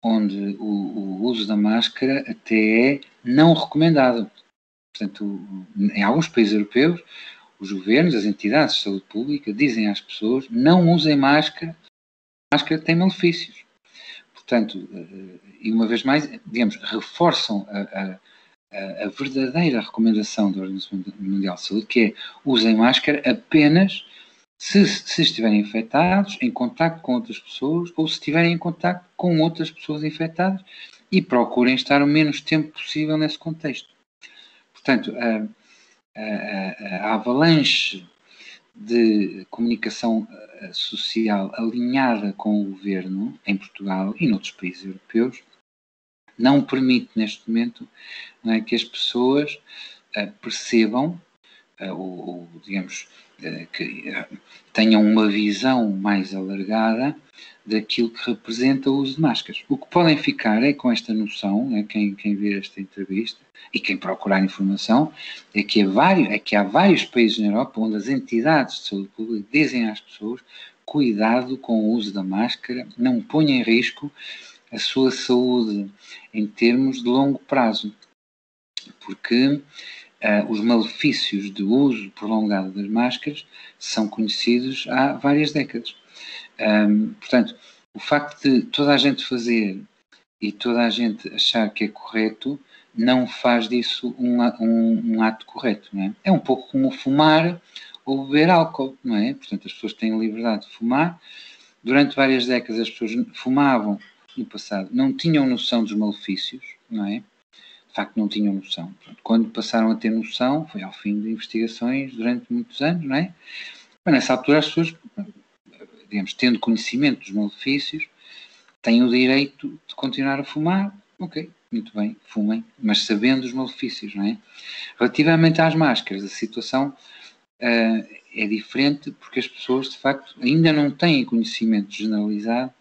onde o uso da máscara até é não recomendado. Portanto, em alguns países europeus, os governos, as entidades de saúde pública dizem às pessoas: não usem máscara, a máscara tem malefícios. Portanto, e uma vez mais, digamos, reforçam a verdadeira recomendação da Organização Mundial de Saúde, que é: usem máscara apenas se estiverem infectados, em contacto com outras pessoas, ou se estiverem em contacto com outras pessoas infectadas, e procurem estar o menos tempo possível nesse contexto. Portanto, a avalanche de comunicação social alinhada com o governo em Portugal e noutros países europeus não permite neste momento, não é, que as pessoas percebam ou digamos que tenham uma visão mais alargada daquilo que representa o uso de máscaras. O que podem ficar é com esta noção, né, quem vir esta entrevista e quem procurar informação, é que há vários países na Europa onde as entidades de saúde pública dizem às pessoas: cuidado com o uso da máscara, não ponha em risco a sua saúde em termos de longo prazo, porque os malefícios do uso prolongado das máscaras são conhecidos há várias décadas. Portanto, o facto de toda a gente fazer e toda a gente achar que é correto não faz disso um ato correto, não é? É um pouco como fumar ou beber álcool, não é? Portanto, as pessoas têm liberdade de fumar. Durante várias décadas as pessoas fumavam no passado, não tinham noção dos malefícios, não é? De facto não tinham noção. Quando passaram a ter noção, foi ao fim de investigações durante muitos anos, não é? Mas nessa altura as pessoas, digamos, tendo conhecimento dos malefícios, têm o direito de continuar a fumar. Ok, muito bem, fumem, mas sabendo os malefícios, não é? Relativamente às máscaras, a situação é diferente porque as pessoas, de facto, ainda não têm conhecimento generalizado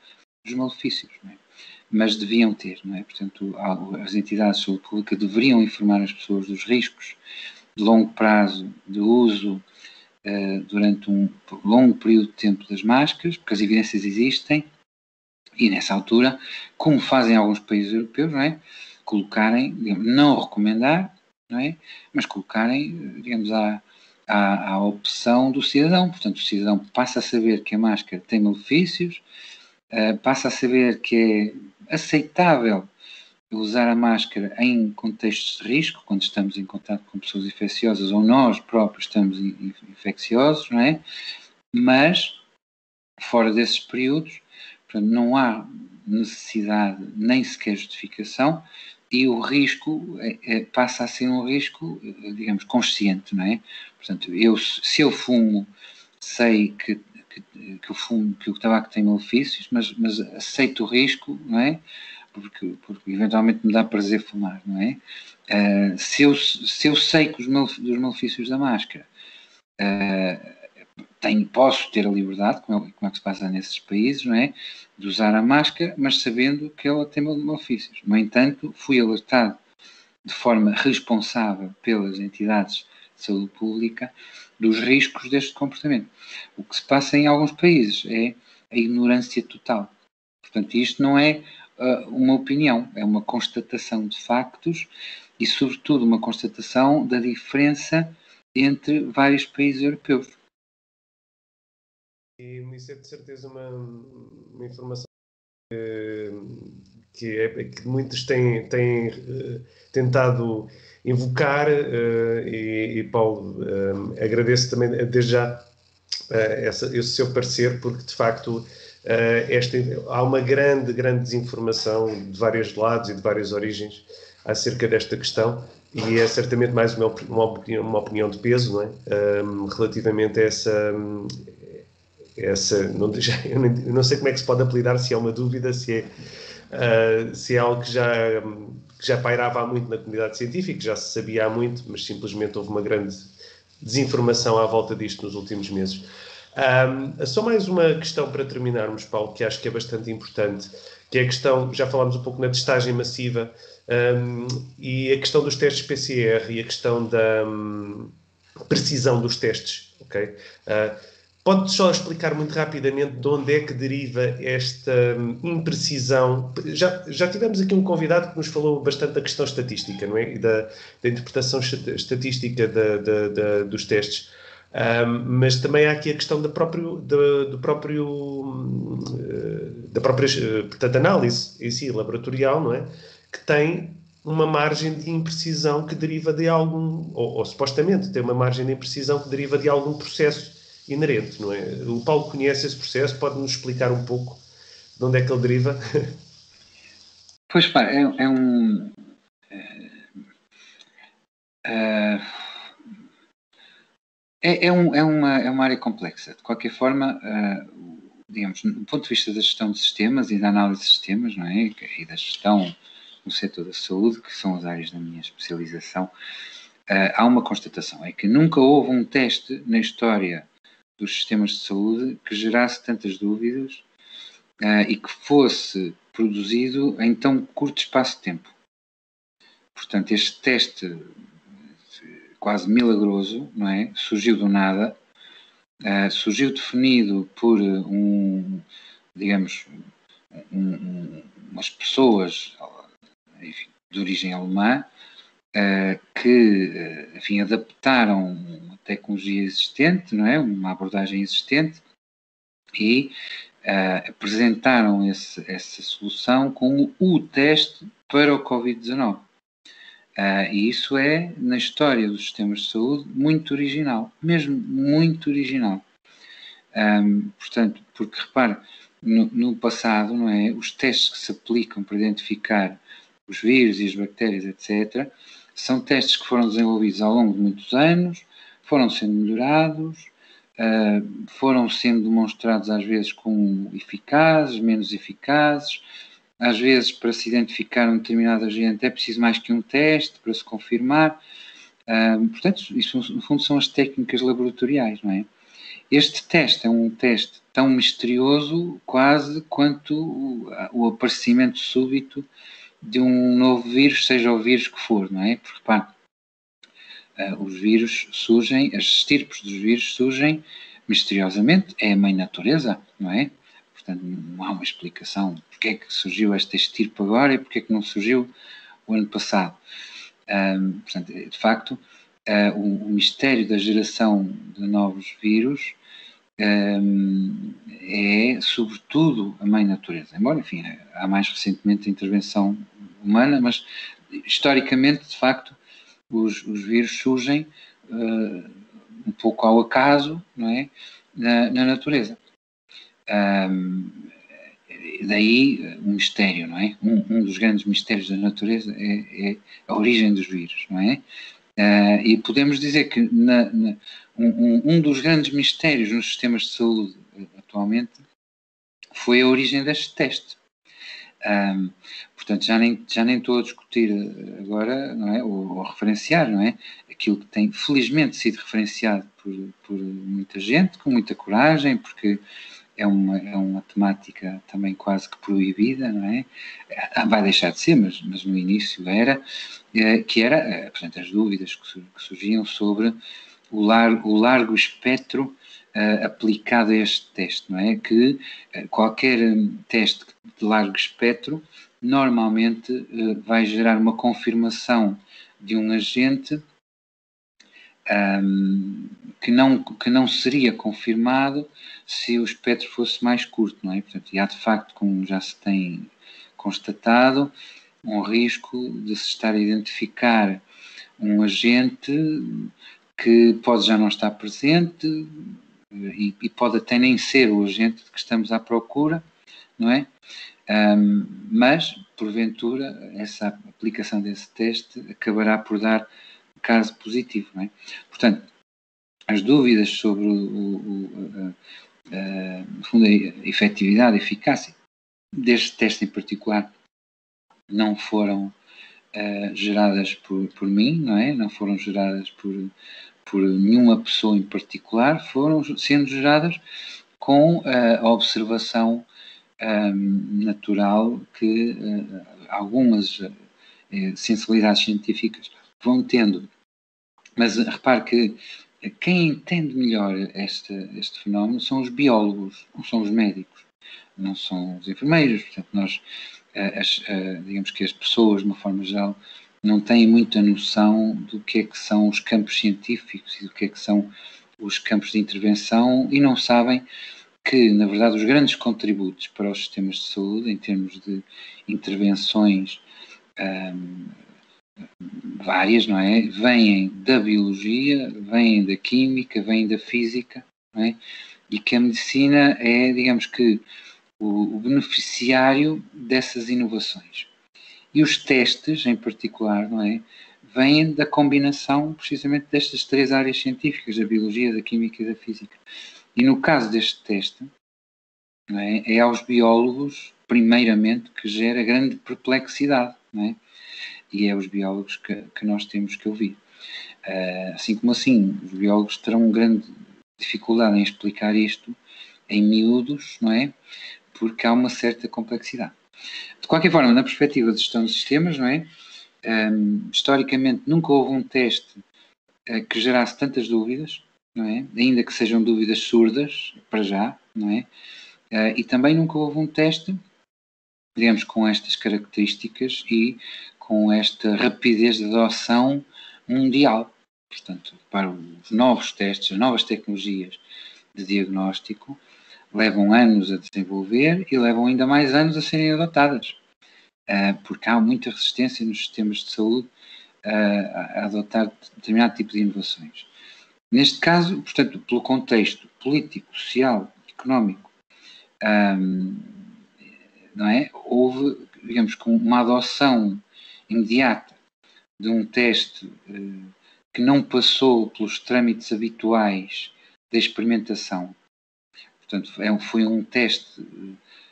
dos malefícios, não é? Mas deviam ter, não é? Portanto, as entidades de saúde pública deveriam informar as pessoas dos riscos de longo prazo de uso durante um longo período de tempo das máscaras, porque as evidências existem, e nessa altura, como fazem alguns países europeus, não é? Colocarem, digamos, não recomendar, não é? Mas colocarem, digamos, à opção do cidadão. Portanto, o cidadão passa a saber que a máscara tem malefícios, passa a saber que é aceitável usar a máscara em contextos de risco, quando estamos em contato com pessoas infecciosas ou nós próprios estamos infecciosos, não é? Mas, fora desses períodos, portanto, não há necessidade nem sequer justificação e o risco passa a ser um risco, digamos, consciente, não é? Portanto, se eu fumo, sei que o tabaco tem malefícios, mas aceito o risco, não é? Porque eventualmente me dá prazer fumar, não é? Se eu sei que dos malefícios da máscara, posso ter a liberdade, como é que se passa nesses países, não é? De usar a máscara, mas sabendo que ela tem malefícios. No entanto, fui alertado de forma responsável pelas entidades de saúde pública dos riscos deste comportamento. O que se passa em alguns países é a ignorância total. Portanto, isto não é uma opinião, é uma constatação de factos e, sobretudo, uma constatação da diferença entre vários países europeus. E isso é de certeza uma informação que muitos têm tentado invocar e Paulo, agradeço também desde já esse seu parecer, porque de facto há uma grande desinformação de vários lados e de várias origens acerca desta questão e é certamente mais uma opinião de peso, não é? Relativamente a eu não sei como é que se pode apelidar, se é uma dúvida, se é algo que já pairava há muito na comunidade científica, já se sabia há muito, mas simplesmente houve uma grande desinformação à volta disto nos últimos meses. Só mais uma questão para terminarmos, Paulo, que acho que é bastante importante, que é a questão, já falámos um pouco na testagem massiva, e a questão dos testes PCR e a questão da precisão dos testes, ok? Pode só explicar muito rapidamente de onde é que deriva esta imprecisão? Já tivemos aqui um convidado que nos falou bastante da questão estatística, não é? E da interpretação estatística dos testes. Mas também há aqui a questão da própria portanto, análise em si, laboratorial, não é? Que tem uma margem de imprecisão que deriva de algum, ou supostamente tem uma margem de imprecisão que deriva de algum processo inerente, não é? O Paulo conhece esse processo, pode-nos explicar um pouco de onde é que ele deriva? Pois pá, é uma área complexa. De qualquer forma, digamos, do ponto de vista da gestão de sistemas e da análise de sistemas, não é? E da gestão no setor da saúde, que são as áreas da minha especialização, há uma constatação, é que nunca houve um teste na história dos sistemas de saúde que gerasse tantas dúvidas e que fosse produzido em tão curto espaço de tempo. Portanto, este teste quase milagroso, não é? Surgiu do nada, surgiu definido por umas pessoas, enfim, de origem alemã, que, enfim, adaptaram uma tecnologia existente, não é? Uma abordagem existente e apresentaram essa solução como o teste para o Covid-19. E isso é, na história dos sistemas de saúde, muito original, mesmo muito original. Portanto, porque repare, no passado, não é, os testes que se aplicam para identificar os vírus e as bactérias, etc., são testes que foram desenvolvidos ao longo de muitos anos, foram sendo melhorados, foram sendo demonstrados às vezes como eficazes, menos eficazes. Às vezes, para se identificar um determinado agente, é preciso mais que um teste para se confirmar. Portanto, isso no fundo são as técnicas laboratoriais, não é? Este teste é um teste tão misterioso quase quanto o aparecimento súbito de um novo vírus, seja o vírus que for, não é? Porque, pá, os vírus surgem, as estirpes dos vírus surgem misteriosamente, é a mãe natureza, não é? Portanto, não há uma explicação porque é que surgiu esta estirpe agora e porque é que não surgiu o ano passado. Portanto, de facto, o mistério da geração de novos vírus é, sobretudo, a mãe natureza. Embora, enfim, há mais recentemente a intervenção humana, mas, historicamente, de facto, os vírus surgem um pouco ao acaso, não é? Na natureza. Daí um mistério, não é? Um dos grandes mistérios da natureza é a origem dos vírus, não é? E podemos dizer que um dos grandes mistérios nos sistemas de saúde atualmente foi a origem deste teste. Portanto, já nem estou a discutir agora, não é? Ou referenciar, não é? Aquilo que tem felizmente sido referenciado por muita gente, com muita coragem, porque é uma temática também quase que proibida, não é? Vai deixar de ser, mas no início era, que era, portanto, as dúvidas que surgiam sobre o largo espectro aplicado a este teste, não é? Que qualquer teste de largo espectro normalmente vai gerar uma confirmação de um agente que não seria confirmado se o espectro fosse mais curto, não é? Portanto, e há de facto, como já se tem constatado, um risco de se estar a identificar um agente que pode já não estar presente e pode até nem ser o agente de que estamos à procura, não é? Mas, porventura, essa aplicação desse teste acabará por dar caso positivo, não é? Portanto, as dúvidas sobre a efetividade, a eficácia deste teste em particular não foram geradas por mim, não é? Não foram geradas por nenhuma pessoa em particular, foram sendo geradas com a observação natural que algumas sensibilidades científicas vão tendo. Mas repare que quem entende melhor este fenómeno são os biólogos, não são os médicos, não são os enfermeiros. Portanto, nós, digamos que as pessoas, de uma forma geral, não têm muita noção do que é que são os campos científicos e do que é que são os campos de intervenção e não sabem que, na verdade, os grandes contributos para os sistemas de saúde, em termos de intervenções várias, não é? Vêm da biologia, vêm da química, vêm da física, não é? E que a medicina é, digamos que, o beneficiário dessas inovações. E os testes, em particular, não é? Vêm da combinação, precisamente, destas três áreas científicas, da biologia, da química e da física. E no caso deste teste, não é aos biólogos, primeiramente, que gera grande perplexidade, não é? E é os biólogos que nós temos que ouvir. Assim como assim, os biólogos terão grande dificuldade em explicar isto em miúdos, não é? Porque há uma certa complexidade. De qualquer forma, na perspectiva de gestão de sistemas, não é? Historicamente, nunca houve um teste que gerasse tantas dúvidas, não é? Ainda que sejam dúvidas surdas, para já, não é? E também nunca houve um teste, digamos, com estas características e com esta rapidez de adoção mundial. Portanto, para os novos testes, as novas tecnologias de diagnóstico, levam anos a desenvolver e levam ainda mais anos a serem adotadas, porque há muita resistência nos sistemas de saúde a adotar determinado tipo de inovações. Neste caso, portanto, pelo contexto político, social, económico, não é? Houve, digamos, uma adoção imediata de um teste que não passou pelos trâmites habituais da experimentação. Portanto, foi um teste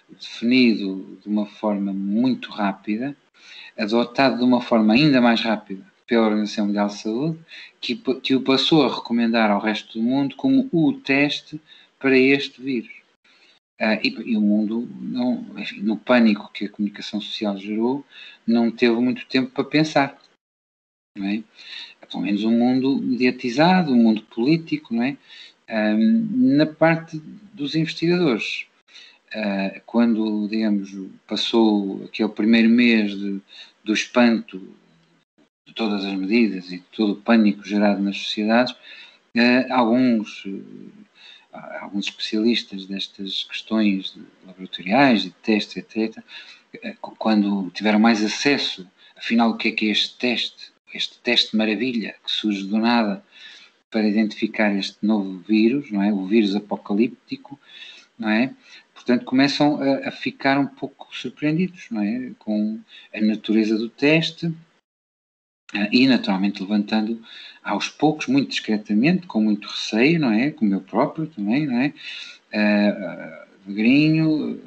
definido de uma forma muito rápida, adotado de uma forma ainda mais rápida pela Organização Mundial de Saúde, que o passou a recomendar ao resto do mundo como o teste para este vírus. E o mundo, enfim, no pânico que a comunicação social gerou, não teve muito tempo para pensar. Não é? Pelo menos o mundo mediatizado, o mundo político, não é? Na parte dos investigadores. Quando, digamos, passou aquele primeiro mês do espanto de todas as medidas e de todo o pânico gerado nas sociedades, alguns especialistas destas questões laboratoriais, de testes, etc., quando tiveram mais acesso, afinal, o que é este teste maravilha que surge do nada para identificar este novo vírus, não é? O vírus apocalíptico, não é? Portanto, começam a ficar um pouco surpreendidos, não é? Com a natureza do teste e, naturalmente, levantando aos poucos, muito discretamente, com muito receio, não é? Como eu próprio também, não é? Devagarinho,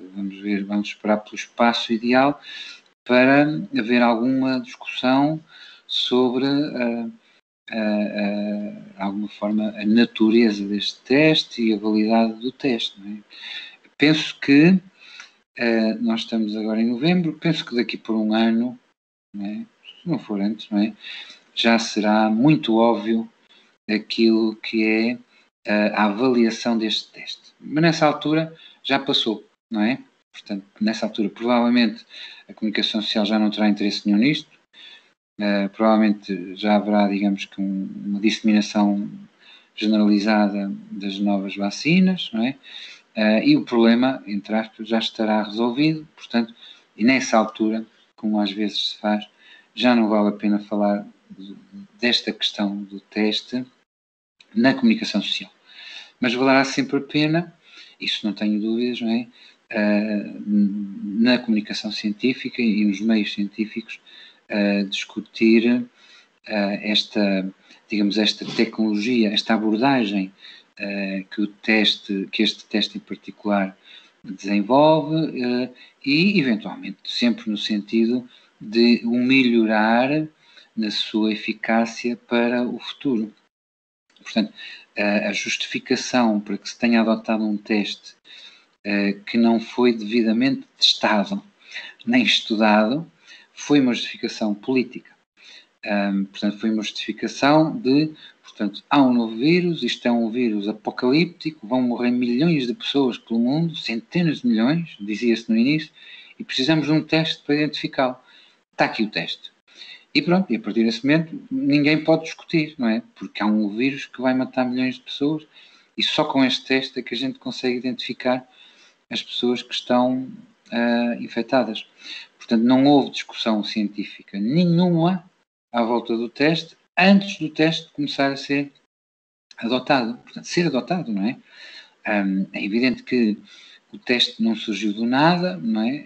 vamos esperar pelo espaço ideal para haver alguma discussão sobre, de alguma forma, a natureza deste teste e a validade do teste, não é? Penso que nós estamos agora em novembro, penso que daqui por um ano, não é? Se não for antes, não é? Já será muito óbvio aquilo que é a avaliação deste teste. Mas nessa altura já passou, não é? Portanto, nessa altura provavelmente a comunicação social já não terá interesse nenhum nisto, provavelmente já haverá, digamos que uma disseminação generalizada das novas vacinas, não é? E o problema, entre aspas, já estará resolvido, portanto, e nessa altura, como às vezes se faz, já não vale a pena falar desta questão do teste na comunicação social. Mas valerá sempre a pena, isso não tenho dúvidas, não é? Na comunicação científica e nos meios científicos, discutir esta tecnologia, esta abordagem que este teste em particular desenvolve e, eventualmente, sempre no sentido de o melhorar na sua eficácia para o futuro. Portanto, a justificação para que se tenha adotado um teste que não foi devidamente testado nem estudado foi uma justificação política. Portanto, foi uma justificação de, portanto, há um novo vírus, isto é um vírus apocalíptico, vão morrer milhões de pessoas pelo mundo, centenas de milhões, dizia-se no início, e precisamos de um teste para identificá-lo. Está aqui o teste. E pronto, e a partir desse momento ninguém pode discutir, não é? Porque há um vírus que vai matar milhões de pessoas e só com este teste é que a gente consegue identificar as pessoas que estão infectadas. Portanto, não houve discussão científica nenhuma à volta do teste antes do teste começar a ser adotado. Portanto, ser adotado, não é? É evidente que o teste não surgiu do nada, não é?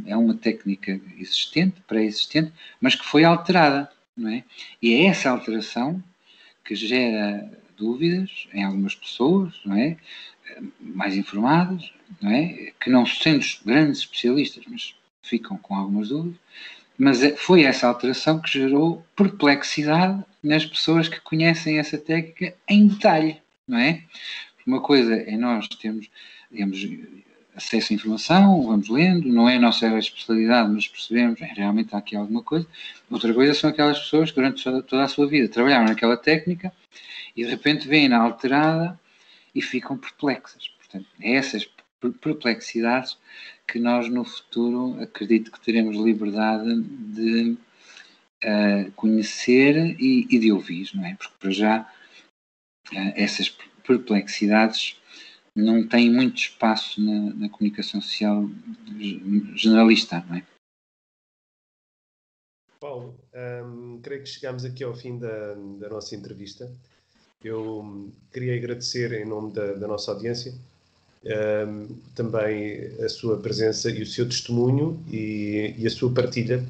É uma técnica existente, pré-existente, mas que foi alterada, não é? E é essa alteração que gera dúvidas em algumas pessoas, não é? Mais informadas, não é? Que não sendo grandes especialistas, mas ficam com algumas dúvidas. Mas foi essa alteração que gerou perplexidade nas pessoas que conhecem essa técnica em detalhe, não é? Uma coisa é nós termos, digamos, acesso à informação, vamos lendo, não é a nossa especialidade, mas percebemos, realmente há aqui alguma coisa. Outra coisa são aquelas pessoas que durante toda a sua vida trabalharam naquela técnica e de repente vêm-na alterada e ficam perplexas. Portanto, é essas perplexidades que nós no futuro acredito que teremos liberdade de conhecer e de ouvir, não é? Porque para já essas perplexidades não têm muito espaço na comunicação social generalista, não é? Paulo, creio que chegamos aqui ao fim da nossa entrevista. Eu queria agradecer em nome da nossa audiência também a sua presença e o seu testemunho e a sua partilha,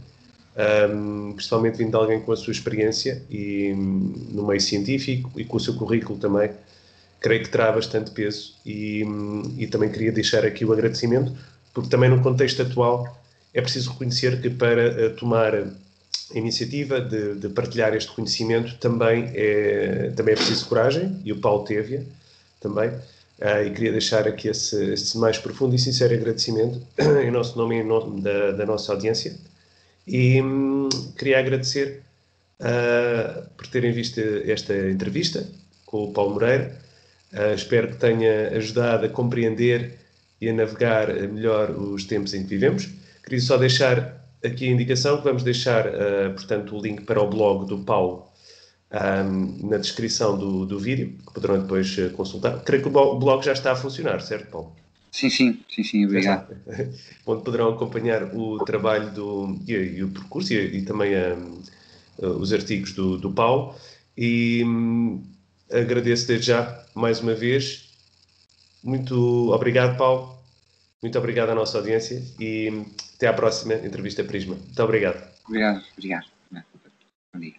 principalmente vindo de alguém com a sua experiência e no meio científico e com o seu currículo também. Creio que terá bastante peso e também queria deixar aqui o agradecimento, porque também no contexto atual é preciso reconhecer que para tomar a iniciativa de partilhar este conhecimento também é preciso coragem, e o Paulo teve-a também. E queria deixar aqui esse mais profundo e sincero agradecimento em nosso nome e em nome da nossa audiência. E queria agradecer por terem visto esta entrevista com o Paulo Moreira. Espero que tenha ajudado a compreender e a navegar melhor os tempos em que vivemos. Queria só deixar aqui a indicação que vamos deixar, portanto, o link para o blog do Paulo na descrição do vídeo, que poderão depois consultar. Creio que o blog já está a funcionar, certo, Paulo? Sim, obrigado. Onde poderão acompanhar o trabalho e o percurso e também os artigos do Paulo. E agradeço desde já, mais uma vez. Muito obrigado, Paulo. Muito obrigado à nossa audiência e até à próxima entrevista Prisma. Muito obrigado. Obrigado. Bom dia.